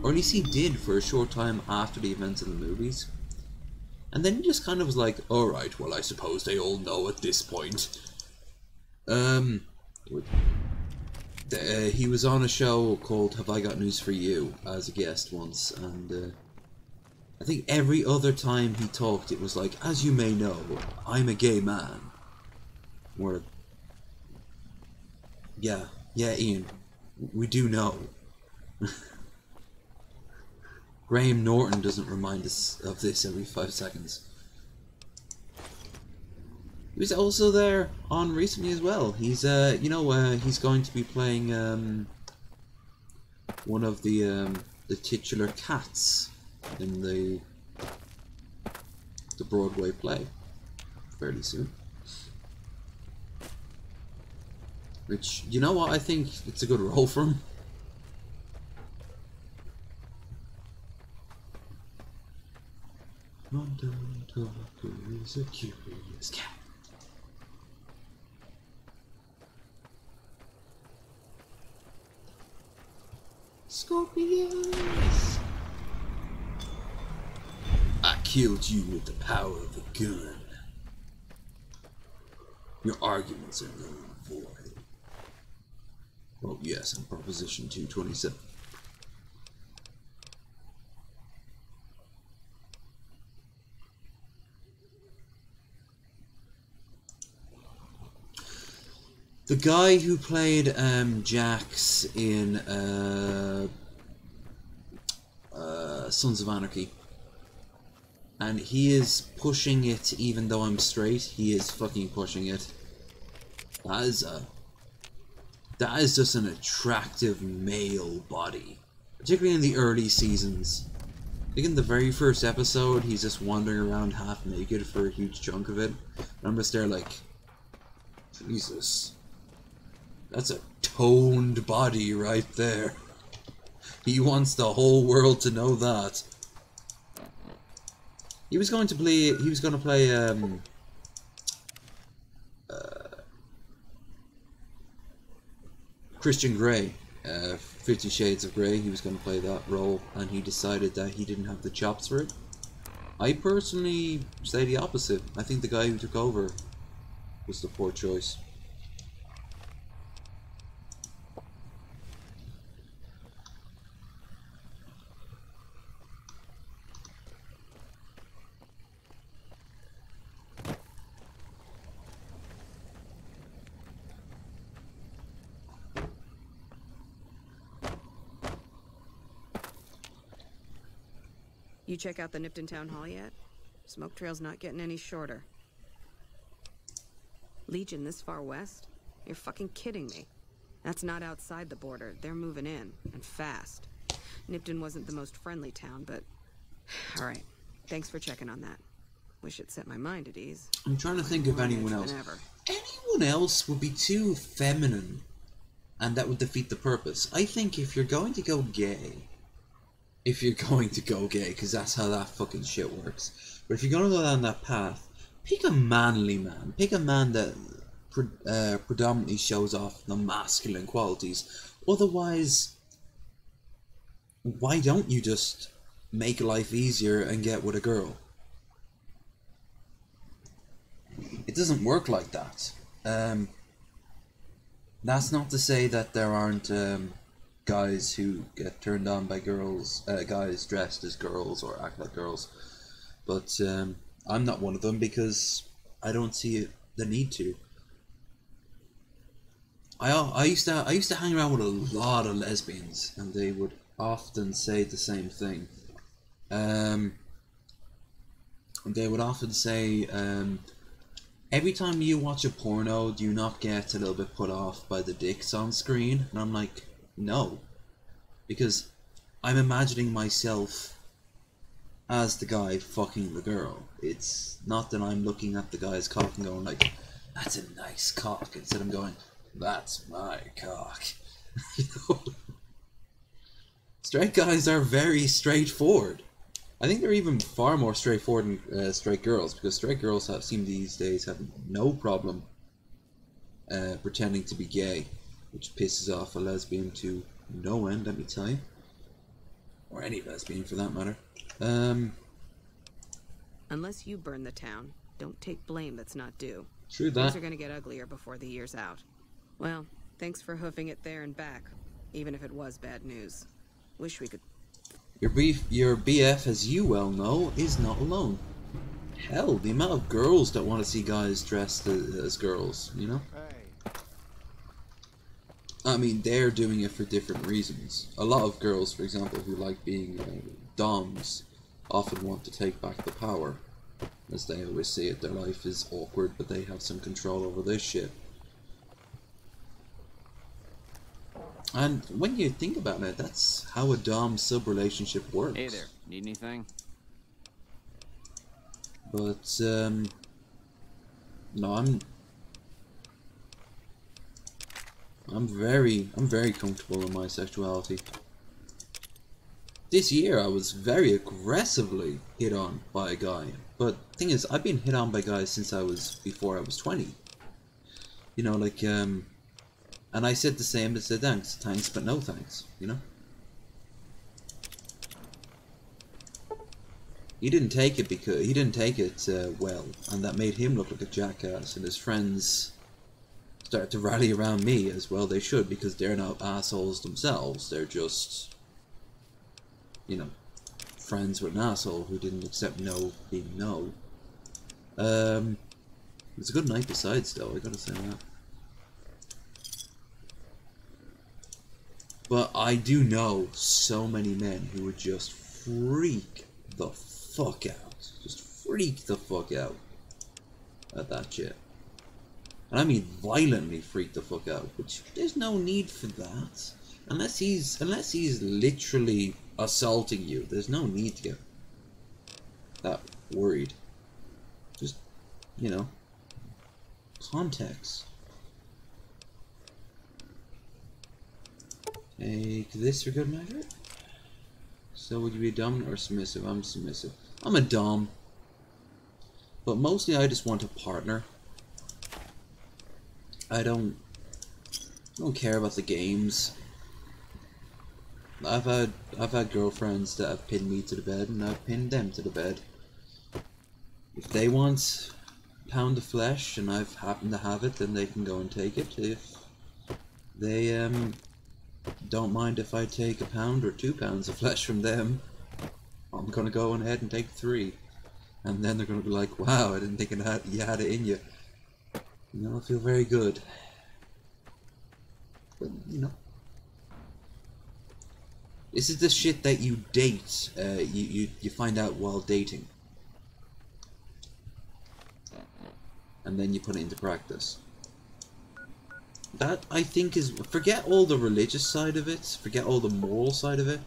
Or at least he did for a short time after the events of the movies. And then he just kind of was like, alright, well I suppose they all know at this point. He was on a show called Have I Got News For You as a guest once, and I think every other time he talked it was like, as you may know, I'm a gay man. Or, yeah, Ian, we do know. Graham Norton doesn't remind us of this every 5 seconds. He was also there on recently as well. He's, he's going to be playing, one of the titular cats in the Broadway play fairly soon. Which, you know what, I think it's a good role for him. Is a curious cat. Scorpions! I killed you with the power of a gun. Your arguments are null and void. Oh yes, on Proposition 227. The guy who played Jax in Sons of Anarchy, and he is pushing it. Even though I'm straight, he is fucking pushing it. That is just an attractive male body, particularly in the early seasons. I think in the very first episode, he's just wandering around half naked for a huge chunk of it. And I'm just there like, Jesus. That's a toned body right there. He wants the whole world to know that. He was going to play. He was going to play. Christian Grey, 50 Shades of Grey. He was going to play that role, and he decided that he didn't have the chops for it. I personally say the opposite. I think the guy who took over was the poor choice. You check out the Nipton Town Hall yet? Smoke trail's not getting any shorter. Legion this far west? You're fucking kidding me. That's not outside the border. They're moving in, and fast. Nipton wasn't the most friendly town, but... Alright, thanks for checking on that. Wish it set my mind at ease. I'm trying to think of anyone else. Anyone else would be too feminine, and that would defeat the purpose. I think if you're going to go gay, because that's how that fucking shit works. But if you're going to go down that path, pick a manly man. Pick a man that predominantly shows off the masculine qualities. Otherwise, why don't you just make life easier and get with a girl? It doesn't work like that. That's not to say that there aren't guys who get turned on by girls, guys dressed as girls or act like girls, but I'm not one of them because I don't see the need to. I used to hang around with a lot of lesbians, and they would often say the same thing. They would often say, every time you watch a porno, do you not get a little bit put off by the dicks on screen? And I'm like, no. Because I'm imagining myself as the guy fucking the girl. It's not that I'm looking at the guy's cock and going like, that's a nice cock. Instead I'm going, that's my cock. You know? Straight guys are very straightforward. I think they're even far more straightforward than straight girls, because straight girls seem these days have no problem pretending to be gay, which pisses off a lesbian to no end, let me tell you. Or any lesbian for that matter. Unless you burn the town, don't take blame that's not due. True that. Things are gonna get uglier before the year's out. Well, thanks for hoofing it there and back, even if it was bad news. Wish we could... Your BF, as you well know, is not alone. Hell, the amount of girls that want to see guys dressed as girls, you know? I mean, they're doing it for different reasons. A lot of girls, for example, who like being doms, often want to take back the power. As they always say it, their life is awkward, but they have some control over this shit. And when you think about it, that's how a dom-sub relationship works. Hey there, need anything? But, no, I'm very comfortable in my sexuality. This year I was very aggressively hit on by a guy. But the thing is, I've been hit on by guys since before I was 20. You know, like, and I said the same, I said thanks, but no thanks, you know? He didn't take it well, and that made him look like a jackass, and his friends started to rally around me, as well they should, because they're not assholes themselves, they're just, you know, friends with an asshole who didn't accept no being no. It was a good night besides, though, I gotta say that. But I do know so many men who would just freak the fuck out. Just freak the fuck out at that shit. And I mean violently freak the fuck out, which there's no need for that. Unless he's literally assaulting you, there's no need to get that worried. Just, you know, context. Take this for good measure. So would you be dominant or submissive? I'm submissive. I'm a dom. But mostly I just want a partner. I don't care about the games. I've had girlfriends that have pinned me to the bed, and I've pinned them to the bed. If they want a pound of flesh and I've happened to have it, then they can go and take it. If they don't mind if I take a pound or 2 pounds of flesh from them, I'm gonna go on ahead and take 3. And then they're gonna be like, wow, I didn't think you had it in you. You know, I feel very good. But, you know. This is the shit that you date. You find out while dating, and then you put it into practice. That, I think, is... Forget all the religious side of it. Forget all the moral side of it.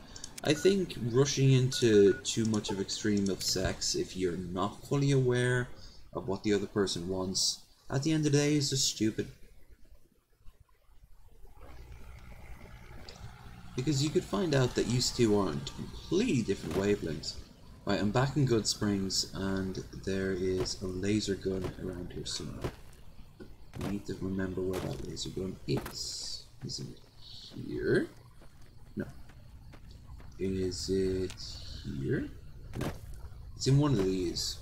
I think rushing into too much of extreme of sex, if you're not fully aware of what the other person wants, at the end of the day is just stupid. Because you could find out that you two are on completely different wavelengths. Right, I'm back in Good Springs, and there is a laser gun around here somewhere. I need to remember where that laser gun is. Is it here? No. Is it here? No. It's in one of these.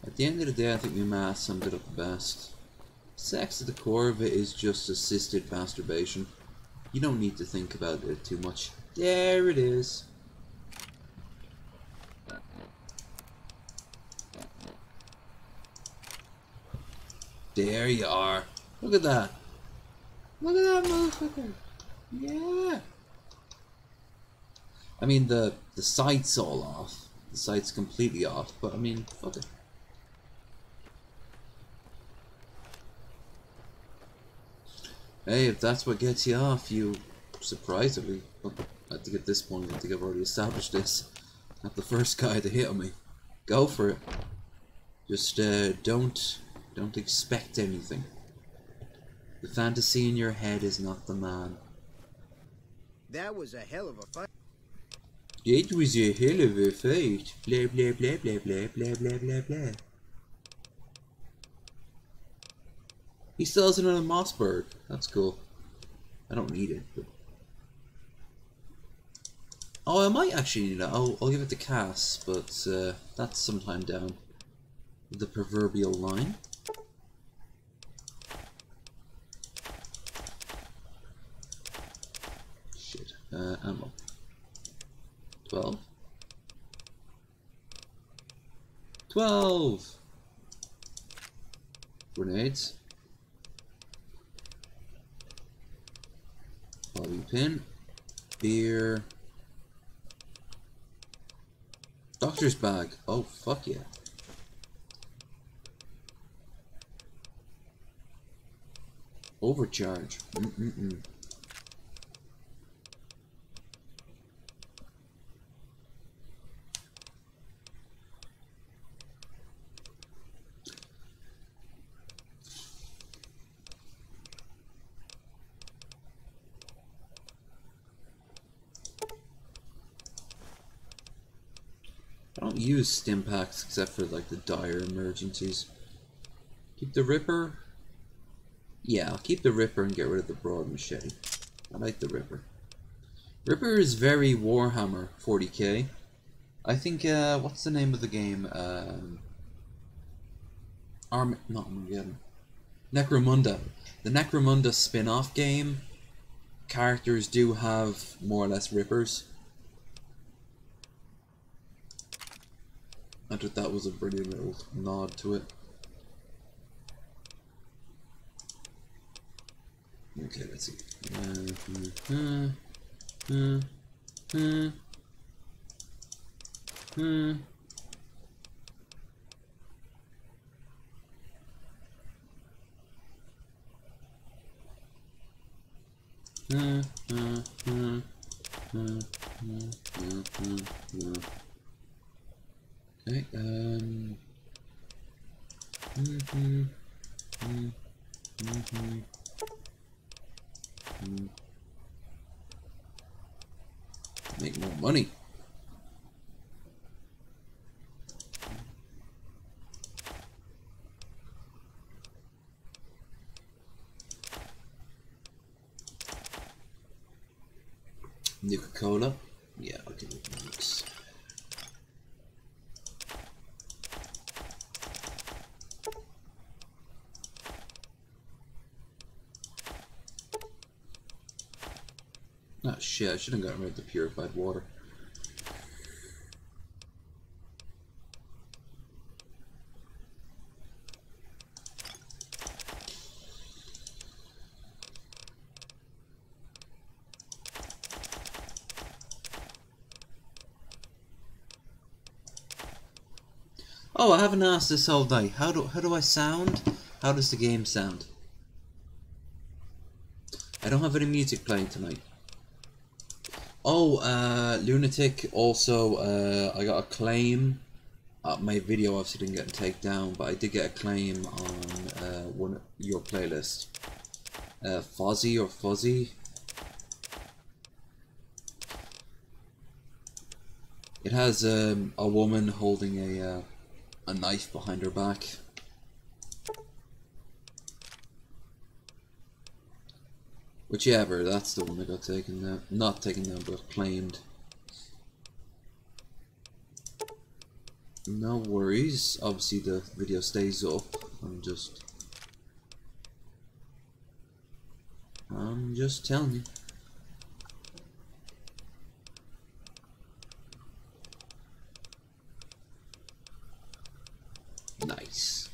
At the end of the day, I think my math summed it up the best. Sex at the core of it is just assisted masturbation. You don't need to think about it too much. There it is. There you are. Look at that. Look at that motherfucker. Yeah. I mean, the sight's all off. The sight's completely off, but I mean, fuck it. Hey, if that's what gets you off, you surprisingly, well, I think at this point, I think I've already established this. Not the first guy to hit on me. Go for it. Just don't expect anything. The fantasy in your head is not the man. That was a hell of a fight. It was a hell of a fight. Blah blah blah blah blah blah blah blah blah. He still has another Mossberg. That's cool. I don't need it, but... Oh, I might actually need it. I'll give it to Cass, but that's sometime down the proverbial line. Shit. Ammo. 12. 12! Grenades. Bobby pin. Beer. Doctor's bag. Oh, fuck yeah. Overcharge. I don't use stim packs except for like the dire emergencies. Keep the Ripper. Yeah, I'll keep the Ripper and get rid of the broad machete. I like the Ripper. Ripper is very Warhammer 40k. I think what's the name of the game? Not Armageddon. Necromunda. The Necromunda spin-off game. Characters do have more or less Rippers. I thought that was a brilliant little nod to it. Okay, let's see. Okay, make more money. Nuka-Cola. Yeah, I'll give it a mix. Ah, shit, I should have gotten rid of the purified water. Oh, I haven't asked this all night. How do I sound? How does the game sound? I don't have any music playing tonight. Oh, Lunatic, also, I got a claim. My video obviously didn't get taken down, but I did get a claim on one of your playlist. Fozzy or Fuzzy. It has a woman holding a knife behind her back. Whichever, that's the one that got taken down. Not taken down, but claimed. No worries. Obviously the video stays up. I'm just telling you. Nice.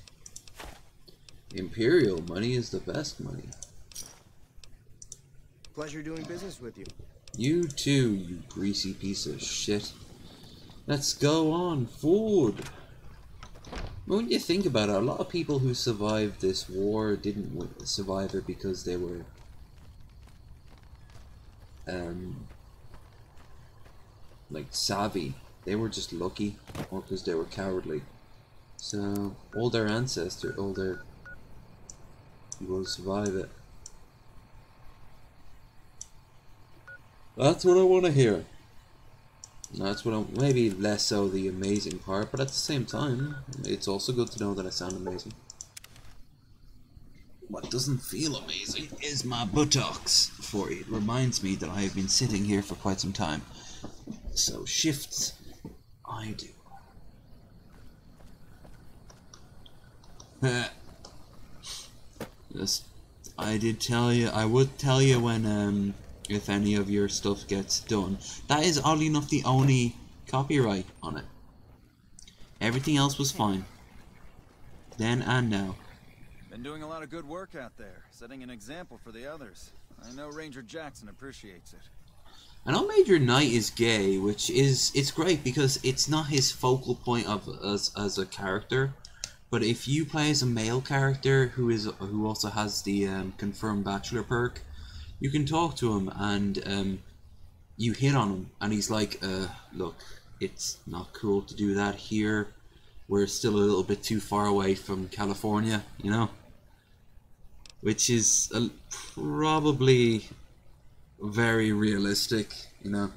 Imperial money is the best money. Pleasure doing business with you. You too, you greasy piece of shit. Let's go on food. When you think about it, a lot of people who survived this war didn't survive it because they were like savvy. They were just lucky, or because they were cowardly. So all their ancestors, all their people survive it. That's what I want to hear. That's what I'm, maybe less so the amazing part, but at the same time, it's also good to know that I sound amazing. What doesn't feel amazing is my buttocks, for it reminds me that I have been sitting here for quite some time. So shifts, I do. Yes, I did tell you, I would tell you when, if any of your stuff gets done. That is oddly enough the only copyright on it. Everything else was fine. Then and now. Been doing a lot of good work out there, setting an example for the others. I know Ranger Jackson appreciates it. I know Major Knight is gay, which is, it's great because it's not his focal point of as a character. But if you play as a male character who also has the confirmed bachelor perk, you can talk to him and you hit on him and he's like, look, it's not cool to do that here. We're still a little bit too far away from California, you know? Which is probably very realistic, you know?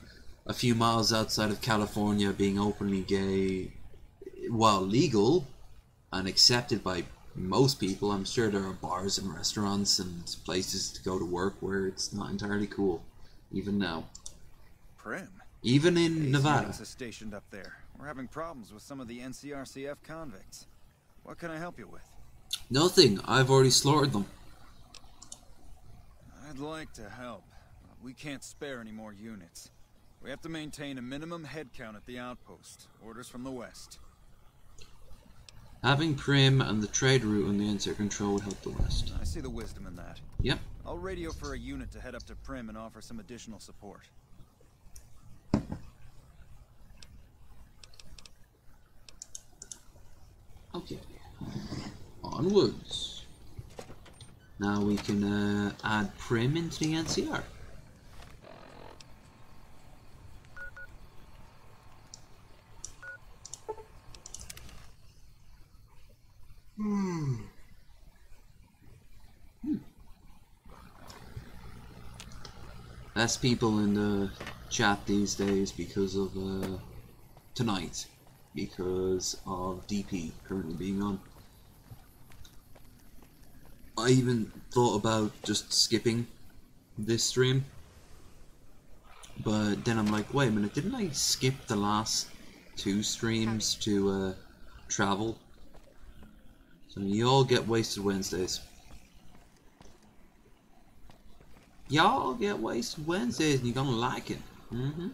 A few miles outside of California, being openly gay, while legal and accepted by most people, I'm sure there are bars and restaurants and places to go to work where it's not entirely cool, even now. Prim? Even in Nevada. Is stationed up there. We're having problems with some of the NCRCF convicts. What can I help you with? Nothing. I've already slaughtered them. I'd like to help. We can't spare any more units. We have to maintain a minimum head count at the outpost. Orders from the west. Having Prim and the trade route on the insert control would help the west. I see the wisdom in that. Yep. I'll radio for a unit to head up to Prim and offer some additional support. Okay. Onwards. Now we can add Prim into the NCR. Less people in the chat these days because of tonight, because of DP currently being on. I even thought about just skipping this stream, but then I'm like, wait a minute, didn't I skip the last 2 streams to travel? So you all get wasted Wednesdays. Y'all get wasted Wednesdays and you're gonna like it. Mm-hmm.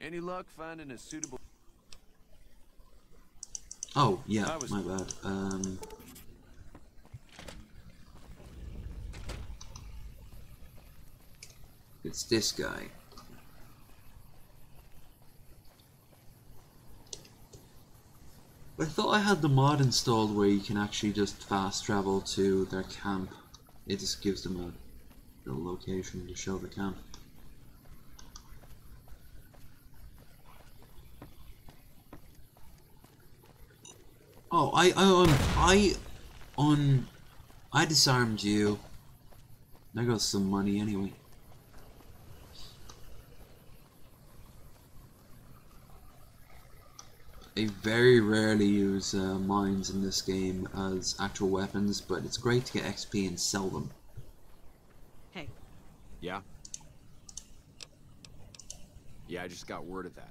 Any luck finding a suitable... Oh, yeah, I was- my bad. It's this guy. I thought I had the mod installed where you can actually just fast travel to their camp. It just gives them a little location to show the camp. Oh, I disarmed you. There goes some money anyway. I very rarely use mines in this game as actual weapons, but it's great to get XP and sell them. Hey, Yeah? Yeah, I just got word of that.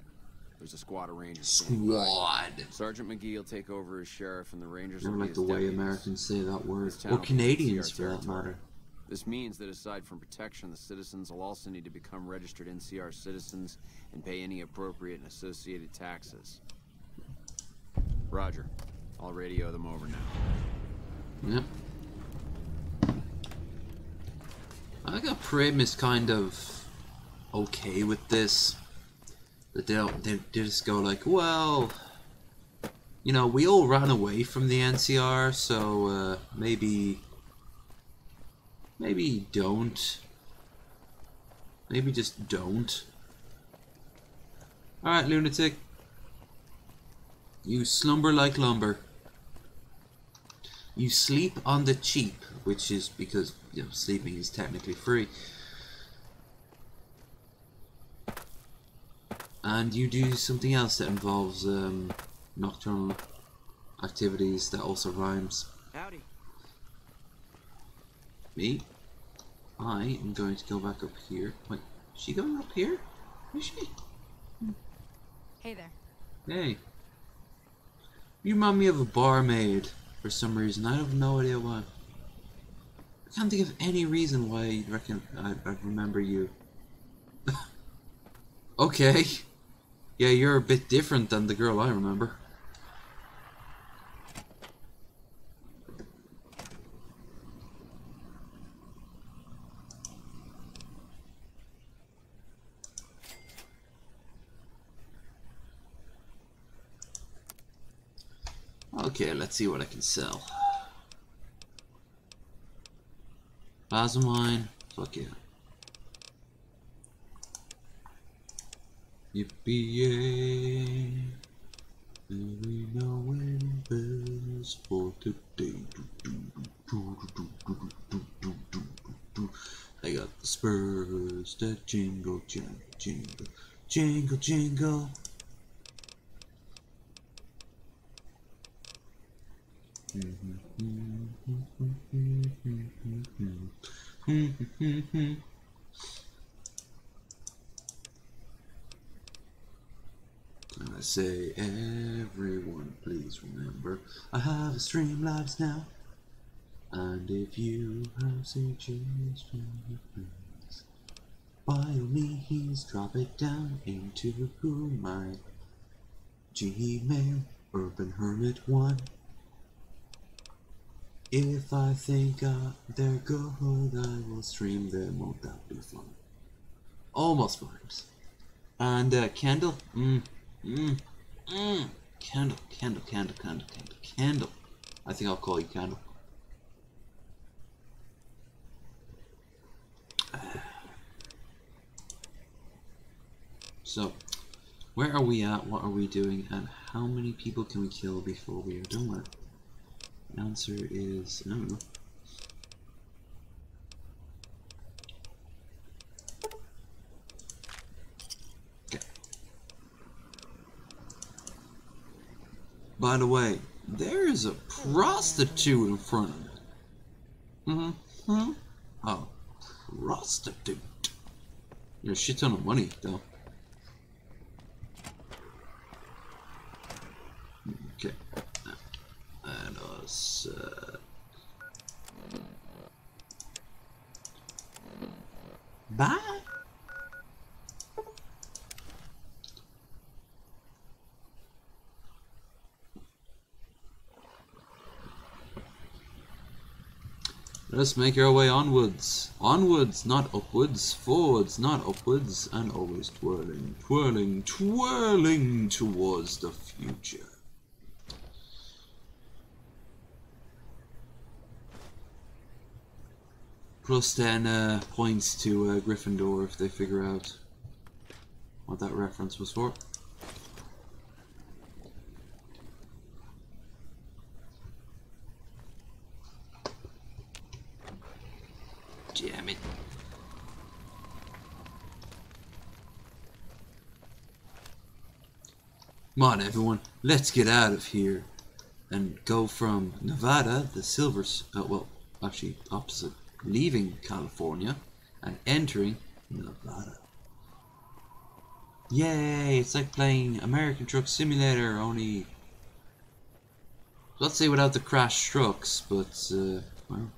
There's a squad of rangers. standing by. Squad. Sergeant McGee will take over as sheriff, and the rangers I will don't be like his the way deputies. Americans say that word. This town Or will be Canadians NCR for that territory. matter. This means that aside from protection, the citizens will also need to become registered NCR citizens and pay any appropriate and associated taxes. Roger. I'll radio them over now. Yep. I got Prim is kind of okay with this. That they just go like, well, you know, we all ran away from the NCR, so maybe don't. Maybe just don't. Alright, lunatic. You slumber like lumber. You sleep on the cheap, which is because, you know, sleeping is technically free. And you do something else that involves nocturnal activities that also rhymes. Howdy. Me? I am going to go back up here. Wait, is she going up here? Is she? Hey there. Hey. You remind me of a barmaid for some reason. I have no idea why. I can't think of any reason why you'd reckon I'd remember you. Okay. Yeah, you're a bit different than the girl I remember. Okay, let's see what I can sell. Plasma mine, fuck yeah. Yippee-yay. And we know when bells for today. I got the spurs that jingle, jingle, jingle, jingle, jingle. And I say, everyone, please remember, I have a Streamlabs now. And if you have suggestions from your friends, by all means drop it down into my Gmail, urbanhermit1. If I think they're good, I will stream them. Won't that be fun? Almost rhymes. And candle, candle. I think I'll call you Candle. So, where are we at? What are we doing? And how many people can we kill before we are done with it? The answer is, I don't know. Okay. By the way, there is a prostitute in front of me. Oh, prostitute. There's a shit ton of money, though. Okay. And us. Bye. Let us make our way onwards. Onwards, not upwards. Forwards, not upwards. And always twirling, twirling, twirling towards the future. Plus 10 points to Gryffindor if they figure out what that reference was for. Damn it. Come on, everyone. Let's get out of here and go from Nevada, the silver... well, actually, opposite. Leaving California and entering Nevada. Yay! It's like playing American Truck Simulator, only... let's say without the crash trucks, but, well...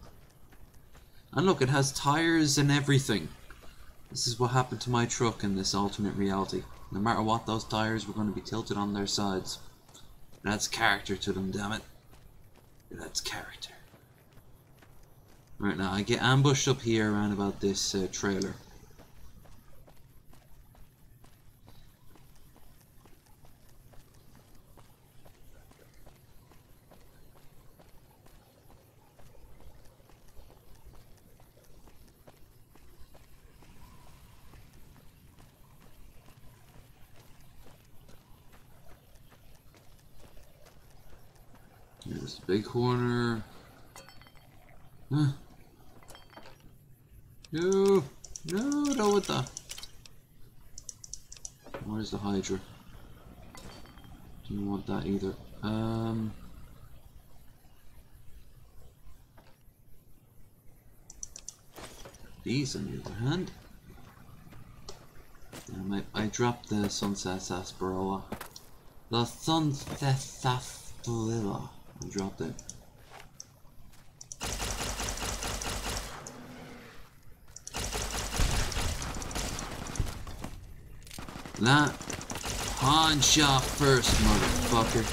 And look, it has tires and everything. This is what happened to my truck in this alternate reality. No matter what, those tires were going to be tilted on their sides. It adds character to them, damn it. It adds character. Right now, I get ambushed up here around about this trailer. There's the big corner. Huh. No, no, what the? Where's the Hydra? Didn't want that either. These, on the other hand. I dropped the Sunset Sarsaparilla. The Sunset Sarsaparilla. I dropped it. That pawn shop first, motherfucker.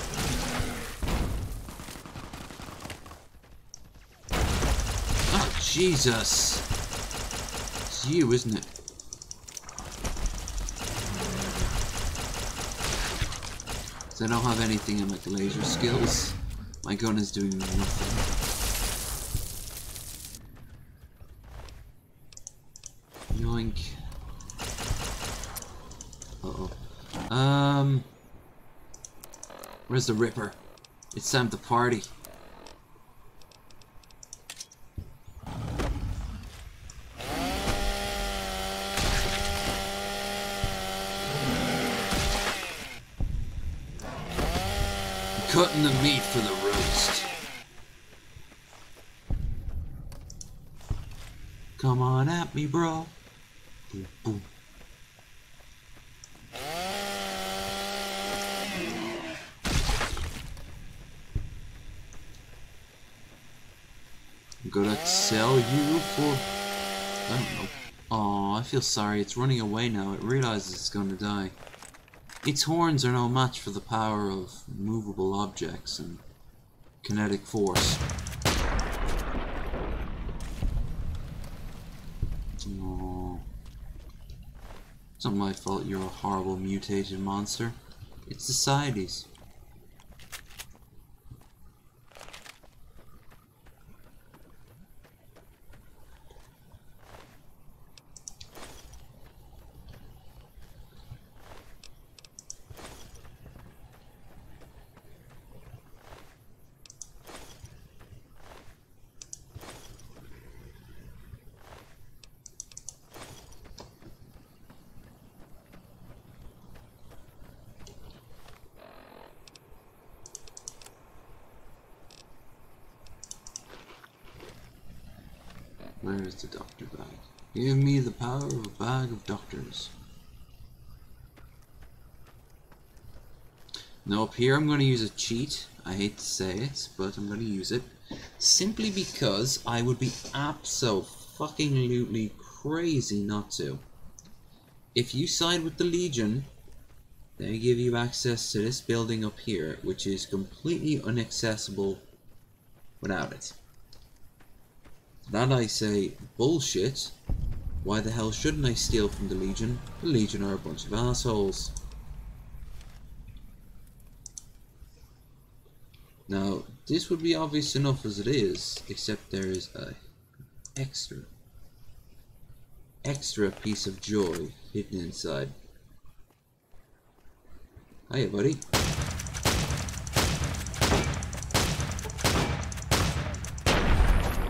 Oh, Jesus. It's you, isn't it? So I don't have anything in like laser skills. My gun is doing nothing. Yoink. Where's the Ripper? It's time to party. I'm cutting the meat for the roast. Come on at me, bro. Boom, boom. I'm gonna sell you for... I don't know. Aw, I feel sorry. It's running away now. It realizes it's gonna die. Its horns are no match for the power of movable objects and kinetic force. Aww. It's not my fault you're a horrible mutated monster. It's society's. Where is the doctor bag? Give me the power of a bag of doctors. Nope, here I'm going to use a cheat. I hate to say it, but I'm going to use it. Simply because I would be abso-fucking-lutely crazy not to. If you side with the Legion, they give you access to this building up here, which is completely inaccessible without it. That I say, bullshit. Why the hell shouldn't I steal from the Legion? The Legion are a bunch of assholes. Now, this would be obvious enough as it is, except there is a extra piece of joy hidden inside. Hiya, buddy.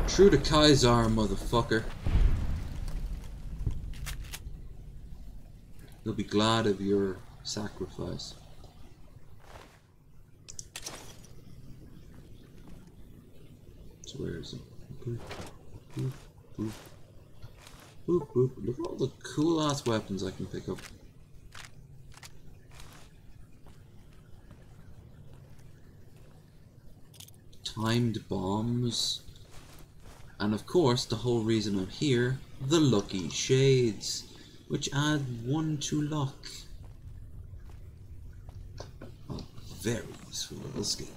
True to Kaiser, motherfucker. He'll be glad of your sacrifice. So where is it? Boop, boop, boop. Boop, boop. Look at all the cool ass weapons I can pick up. Timed bombs. And of course, the whole reason I'm here, the lucky shades, which add 1 to luck. A very useful little skill.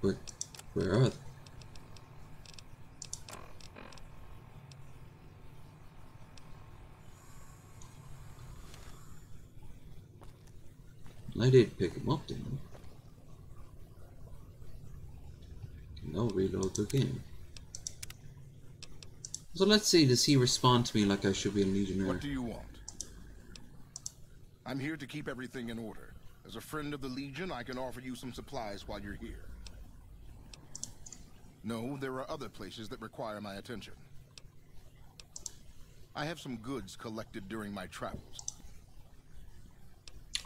But where are they? I did pick him up, didn't I? No reload again. So let's see, does he respond to me like I should be a legionnaire? What do you want? I'm here to keep everything in order. As a friend of the Legion, I can offer you some supplies while you're here. No, there are other places that require my attention. I have some goods collected during my travels.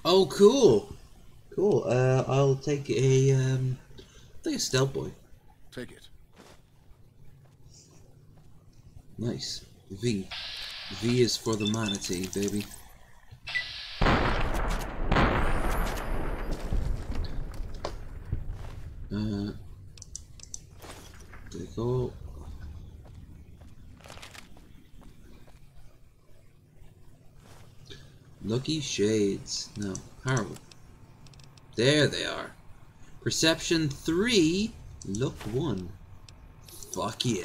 Oh, cool. Cool. I'll take a stealth boy. Take it. Nice. V. V is for the manatee, baby. There you go. Lucky shades. No, horrible. There they are. Perception 3, look 1. Fuck yeah.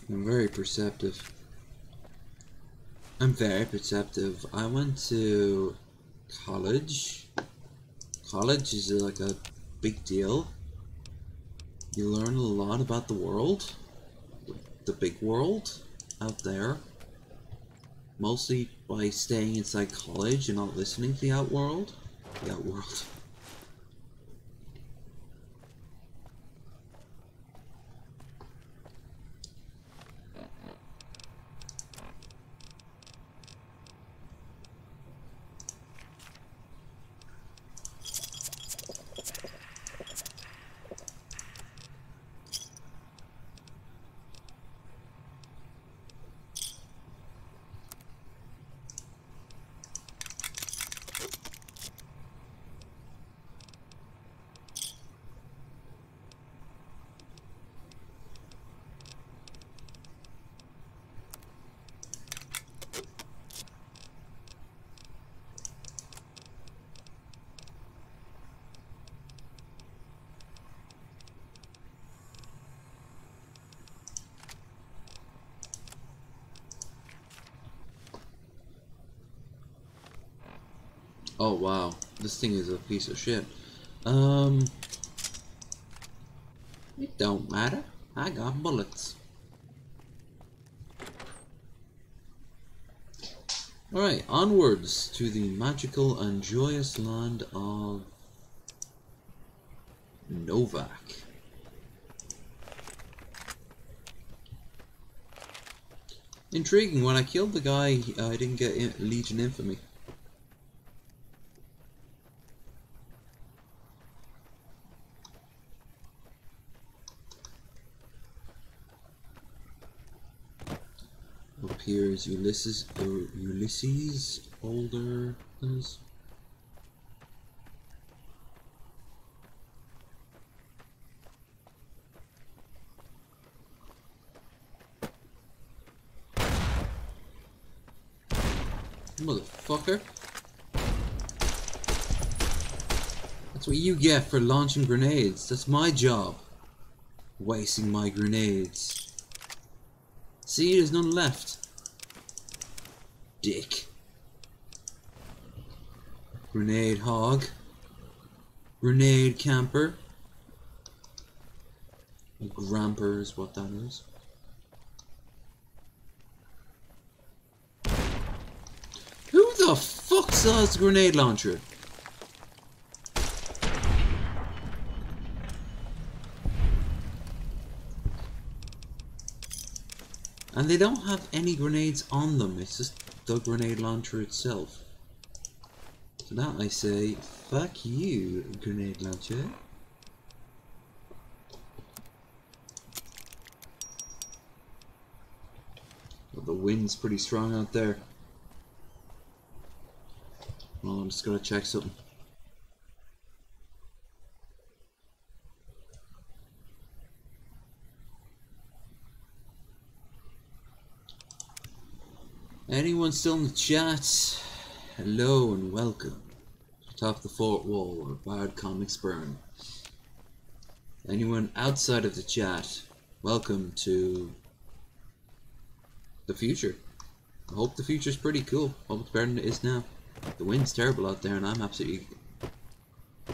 I'm very perceptive. I'm very perceptive. I went to college. College is like a big deal. You learn a lot about the world. The big world out there. Mostly by staying inside college and not listening to the outworld. The outworld. Oh wow, this thing is a piece of shit. It don't matter. I got bullets. Alright, onwards to the magical and joyous land of Novak. Intriguing, when I killed the guy, I didn't get Legion Infamy. here is Ulysses, or Ulysses older. Motherfucker. That's what you get for launching grenades. That's my job. Wasting my grenades. See, there's none left. Dick. Grenade hog. Grenade camper. A gramper is what that is. Who the fuck sells the grenade launcher? And they don't have any grenades on them, it's just the grenade launcher itself. So that I say, fuck you, grenade launcher. Well, the wind's pretty strong out there. Well, I'm just gonna check something. Anyone still in the chat? Hello and welcome to Top of the Fort Wall, where bad comics burn. Anyone outside of the chat, welcome to the future. I hope the future's pretty cool. Hope it's better than it is now. The wind's terrible out there and I'm absolutely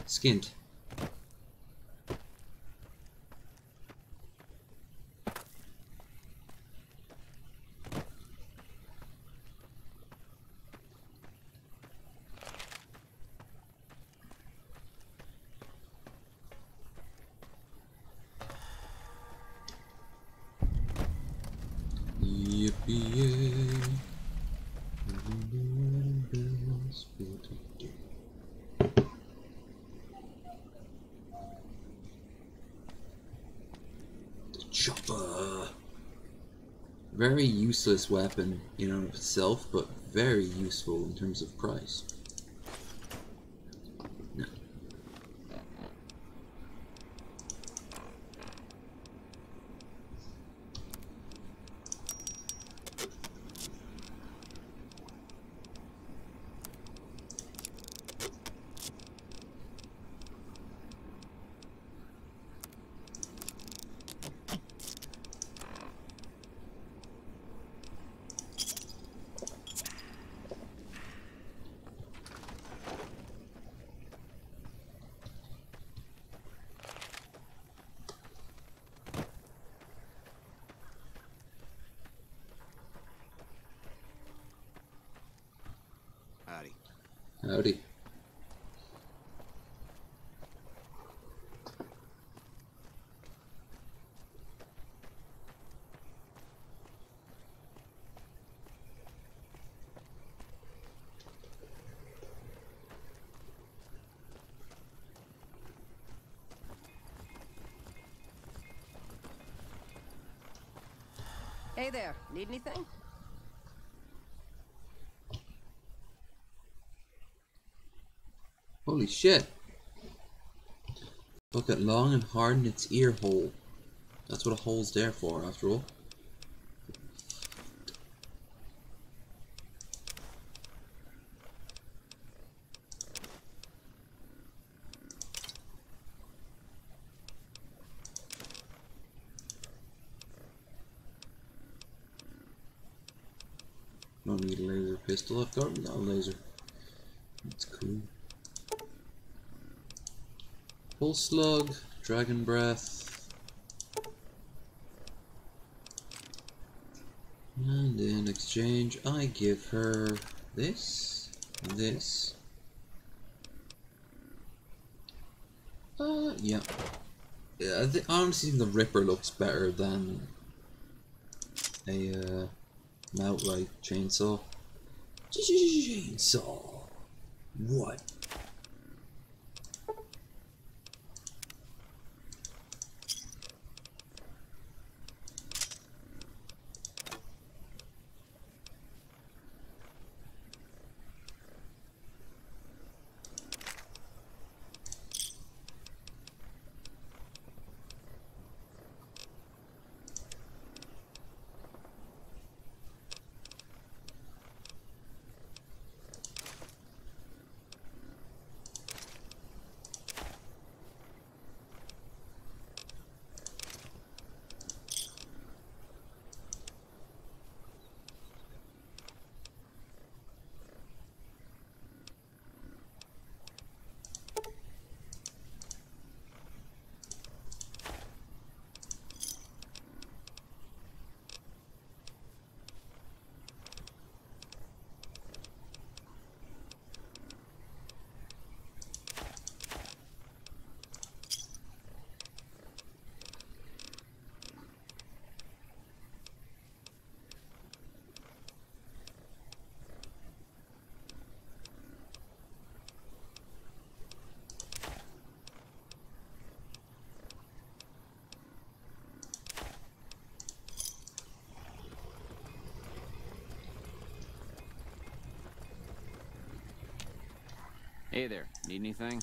skint. Yippee-yay. The chopper. Very useless weapon in and of itself, but very useful in terms of price. No. Howdy. Howdy. Hey there, need anything? Holy shit. Look at long and harden its ear hole. That's what a hole's there for, after all. Don't need a laser pistol. I've got a laser. That's cool. Full slug, dragon breath. And in exchange, I give her this, this. Yeah. Yeah, I honestly think the Ripper looks better than a outright chainsaw. Chainsaw. What? Hey there, need anything?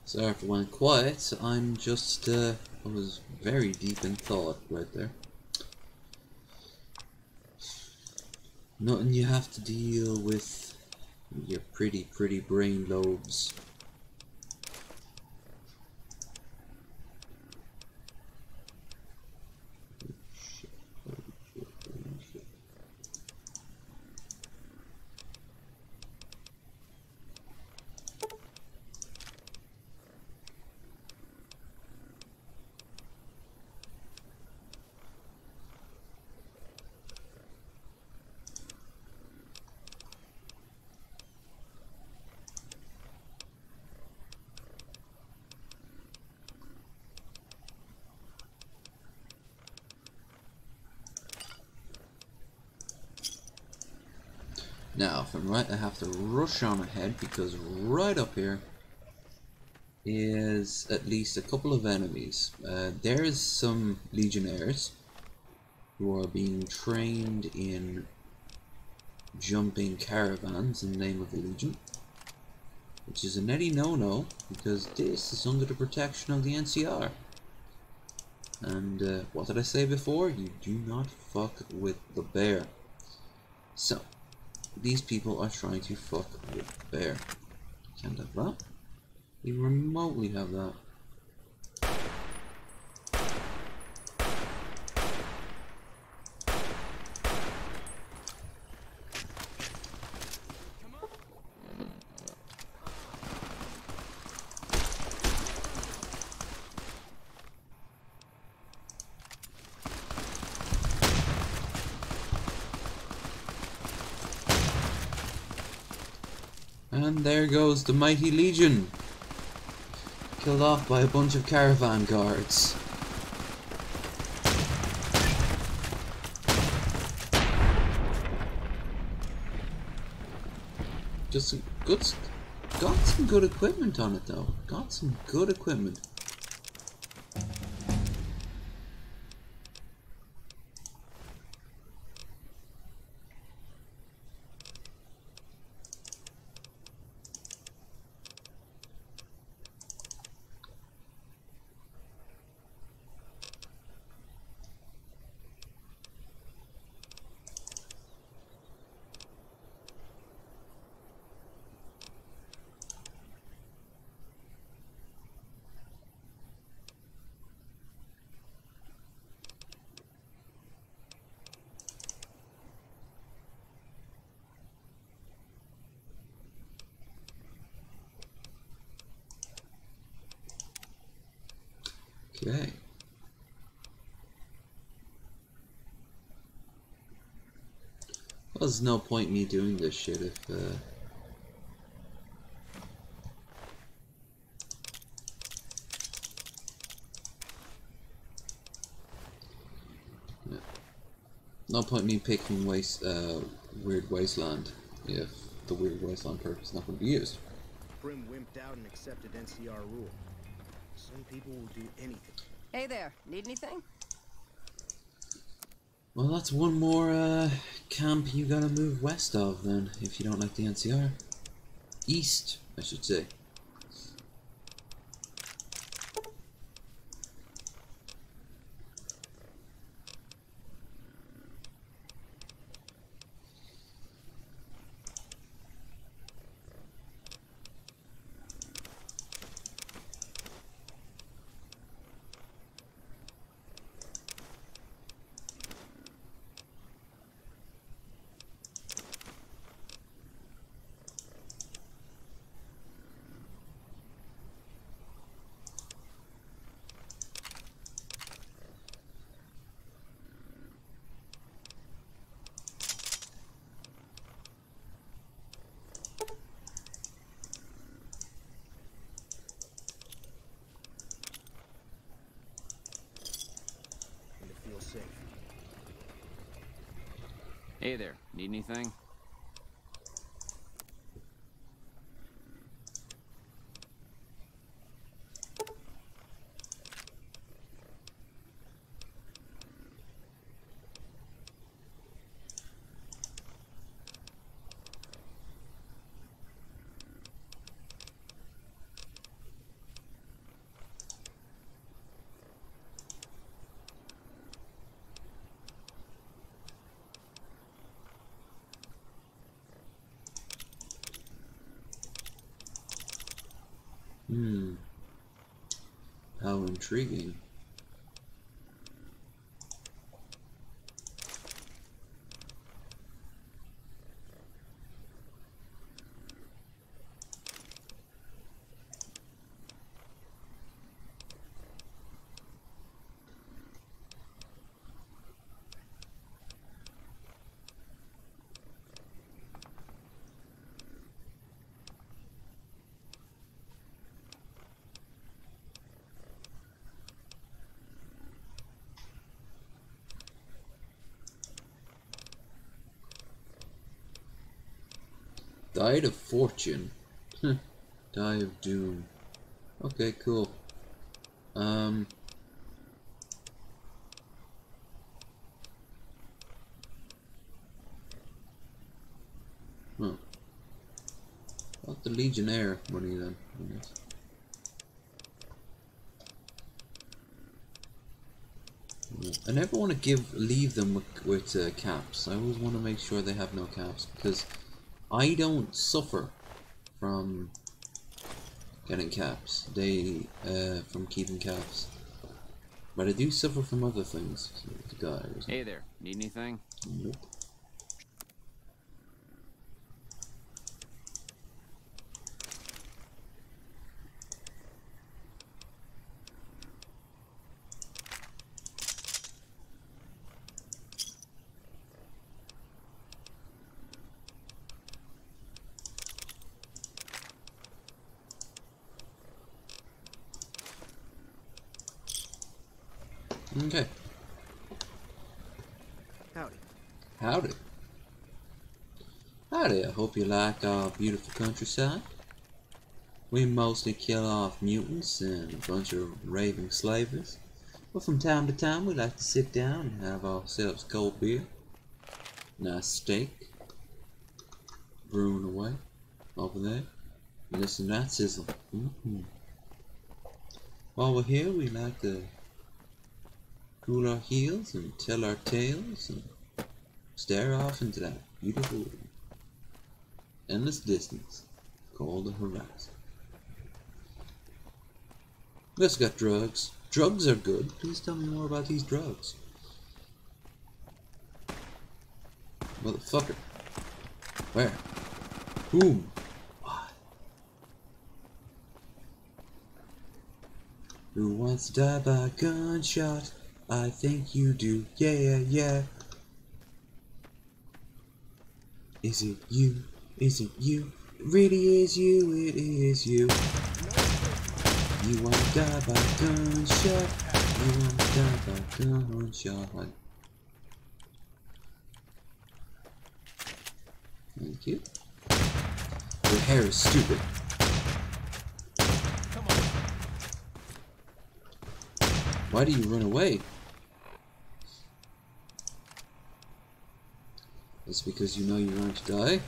So after it went quiet, I'm just, I was very deep in thought right there. Nothing you have to deal with your pretty brain lobes. Now, if I'm right, I have to rush on ahead because right up here is at least a couple of enemies. There's some legionnaires who are being trained in jumping caravans in the name of the Legion, which is a netty no-no because this is under the protection of the NCR. And what did I say before? You do not fuck with the bear. So, these people are trying to fuck with the bear. Can't have that. We remotely have that. And there goes the mighty Legion, killed off by a bunch of caravan guards. Just some good, got some good equipment on it though. Got some good equipment. Okay. Well, there's no point me doing this shit if yeah. No point me picking weird wasteland if the weird wasteland perk is not going to be used. Prim wimped out and accepted NCR rule. Some people will do anything. Hey there, need anything? Well, that's one more camp you gotta move west of then, if you don't like the NCR. East, I should say. Hey there, need anything? How intriguing. Died of Fortune. Die of Doom. Okay, cool. Huh. About the Legionnaire money then, I guess. I never want to leave them with caps. I always want to make sure they have no caps, because I don't suffer from getting caps. From keeping caps. But I do suffer from other things. So the guy was... Hey there, need anything? Nope. Okay. Howdy. Howdy. Howdy, I hope you like our beautiful countryside. We mostly kill off mutants and a bunch of raving slavers. But from time to time we like to sit down and have ourselves cold beer. Nice steak. Brewing away. Over there. And listen to that sizzle. While we're here we like to cool our heels and tell our tales and stare off into that beautiful endless distance called the horizon. We also got drugs. Drugs are good. Please tell me more about these drugs. Motherfucker. Where? Whom? Why? Who wants to die by a gunshot? I think you do, yeah, yeah. Is it you? Is it you? It really is you, it is you. You wanna die by a gunshot. You wanna die by a gunshot. Thank you. Your hair is stupid. Why do you run away? It's because you know you're going to die?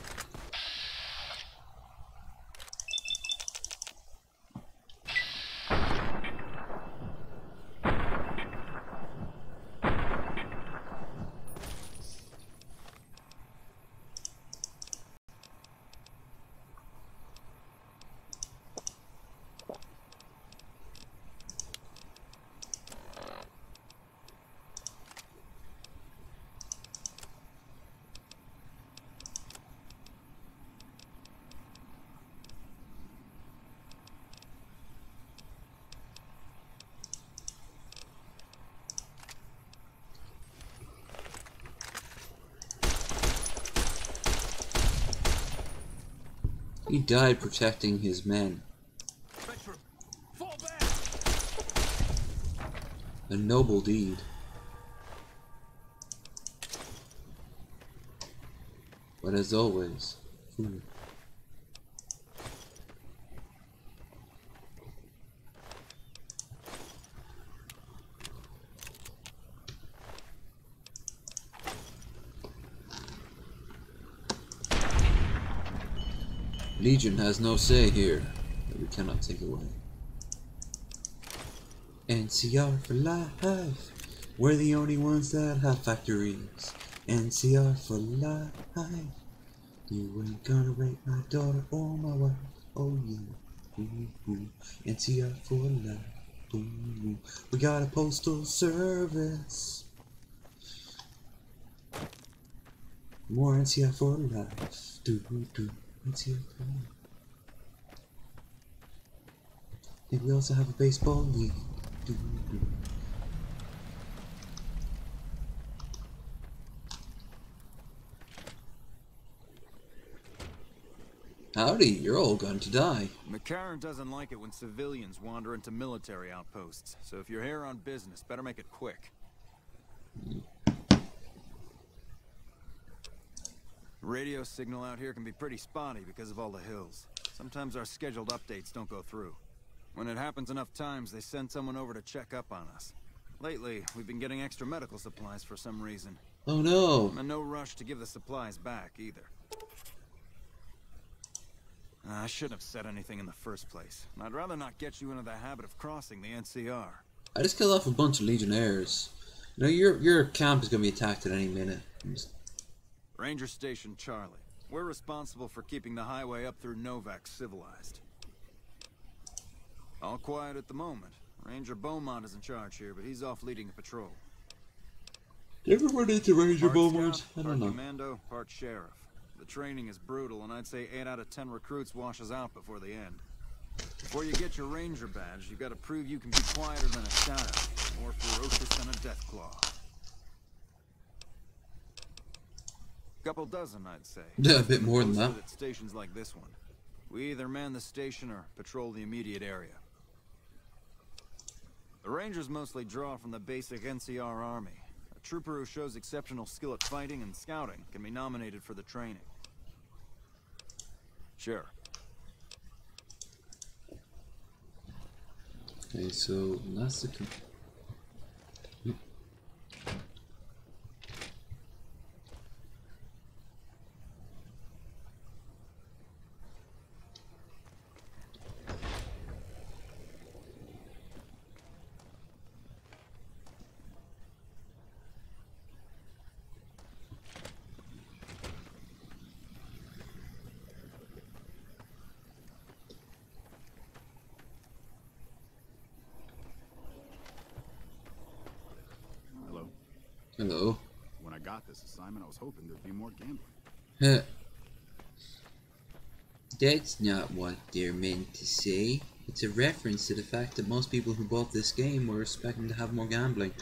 He died protecting his men. A noble deed. But as always, food. Legion has no say here that we cannot take away. NCR for life. We're the only ones that have factories. NCR for life. You ain't gonna rape my daughter or my wife. Oh yeah. Ooh, ooh. NCR for life. Ooh, ooh. We got a postal service. More NCR for life. Do do. NCR for life. I think we also have a baseball league. Do do. Howdy, you're all going to die. McCarran doesn't like it when civilians wander into military outposts, so if you're here on business, better make it quick. Radio signal out here can be pretty spotty because of all the hills. Sometimes our scheduled updates don't go through. When it happens enough times, they send someone over to check up on us. Lately, we've been getting extra medical supplies for some reason. Oh no. And no rush to give the supplies back, either. I shouldn't have said anything in the first place. I'd rather not get you into the habit of crossing the NCR. I just killed off a bunch of Legionnaires. You know, your camp is going to be attacked at any minute. Ranger Station Charlie. We're responsible for keeping the highway up through Novak civilized. All quiet at the moment. Ranger Beaumont is in charge here, but he's off leading a patrol. Everyone needs a Ranger Part Beaumont. scout, I part don't know. commando, part sheriff. The training is brutal, and I'd say 8 out of 10 recruits washes out before the end. Before you get your ranger badge, you've got to prove you can be quieter than a shadow, more ferocious than a deathclaw. Couple dozen, I'd say. Yeah, a bit more than that. Posted at stations like this one. We either man the station or patrol the immediate area. The Rangers mostly draw from the basic NCR army. A trooper who shows exceptional skill at fighting and scouting can be nominated for the training. Sure. Okay, so that's the... Hello. Hello. When I got this assignment, I was hoping there'd be more gambling. Huh. That's not what they're meant to say. It's a reference to the fact that most people who bought this game were expecting to have more gambling.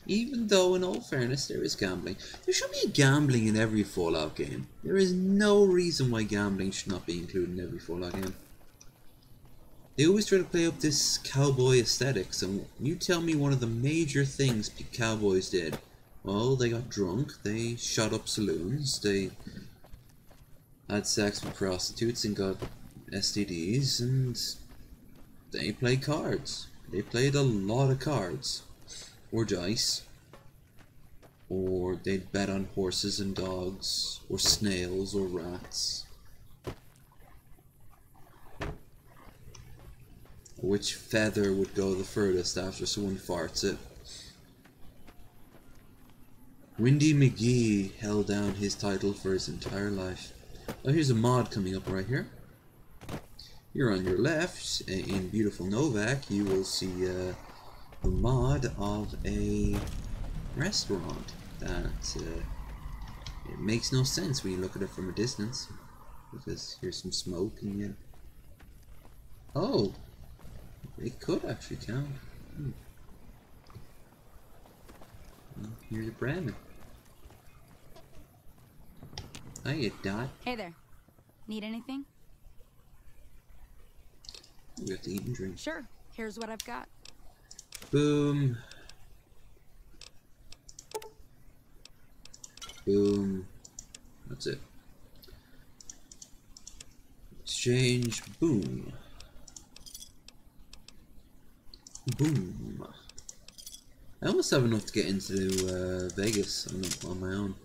Even though, in all fairness, there is gambling. There should be gambling in every Fallout game. There is no reason why gambling should not be included in every Fallout game. They always try to play up this cowboy aesthetics, and you tell me one of the major things cowboys did. Well, they got drunk, they shot up saloons, they had sex with prostitutes and got STDs, and they played cards. They played a lot of cards. Or dice. Or they'd bet on horses and dogs, or snails, or rats. Which feather would go the furthest after someone farts it. Windy McGee held down his title for his entire life. Oh, here's a mod coming up right here. Here on your left, in beautiful Novak, you will see the mod of a restaurant that it makes no sense when you look at it from a distance, because here's some smoke and yet... Oh! It could actually count. Well, here's Brandon. Hiya, Dot. Hey there. Need anything? We have to eat and drink. Sure. Here's what I've got. Boom. Boom. That's it. exchange. Boom. Boom. I almost have enough to get into Vegas on my own.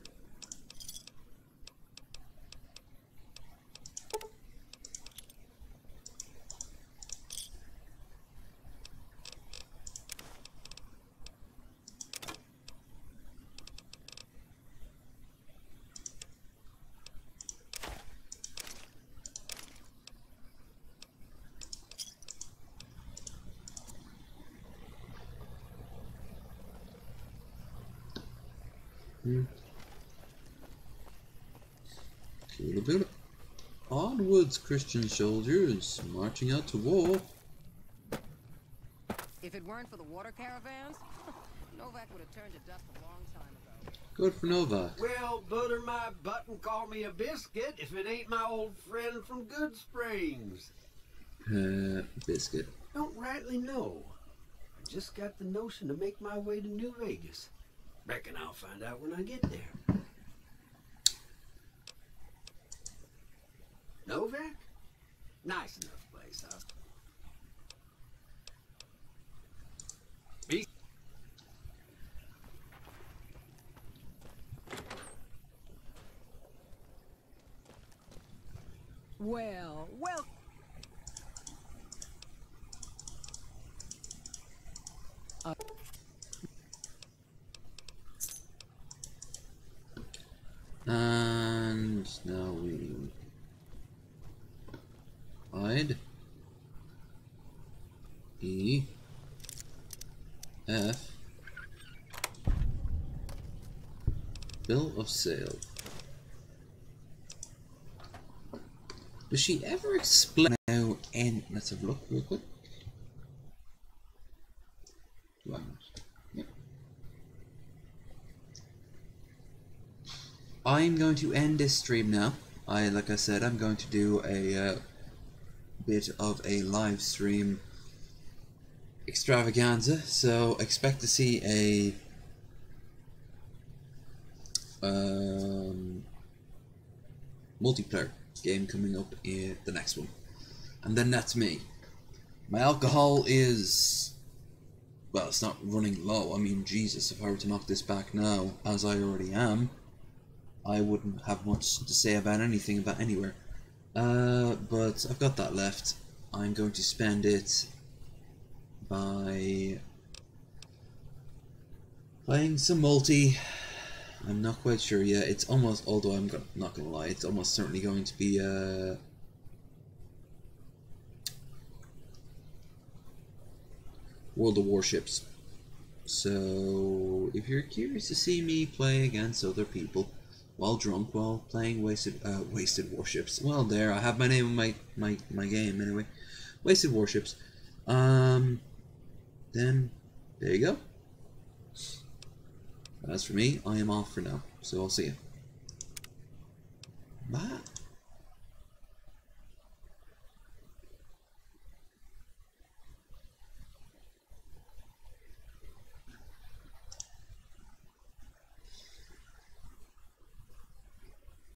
Cool. Onwards, Christian soldiers, marching out to war. If it weren't for the water caravans, Novak would have turned to dust a long time ago. Good for Novak. Well, butter my butt and call me a biscuit if it ain't my old friend from Good Springs. Biscuit. Don't rightly know. I just got the notion to make my way to New Vegas. Reckon I'll find out when I get there. Novak? Nice enough place, huh? Well. And now we hide. E. F. Bill of sale. Does she ever explain how and let's have a look real quick. Wow. Yep. I'm going to end this stream now. Like I said, I'm going to do a bit of a live stream extravaganza, so expect to see a multiplayer game coming up in the next one, and then that's me. My alcohol is, well, it's not running low. I mean, Jesus, if I were to knock this back now, as I already am, I wouldn't have much to say about anything about anywhere. But I've got that left. I'm going to spend it by playing some multi. I'm not quite sure yet. It's almost, although I'm not gonna lie, it's almost certainly going to be World of Warships. So if you're curious to see me play against other people while drunk, while playing wasted warships, well, there, I have my name on my game anyway. Wasted Warships. Then there you go. As for me, I am off for now, so I'll see you. Bye.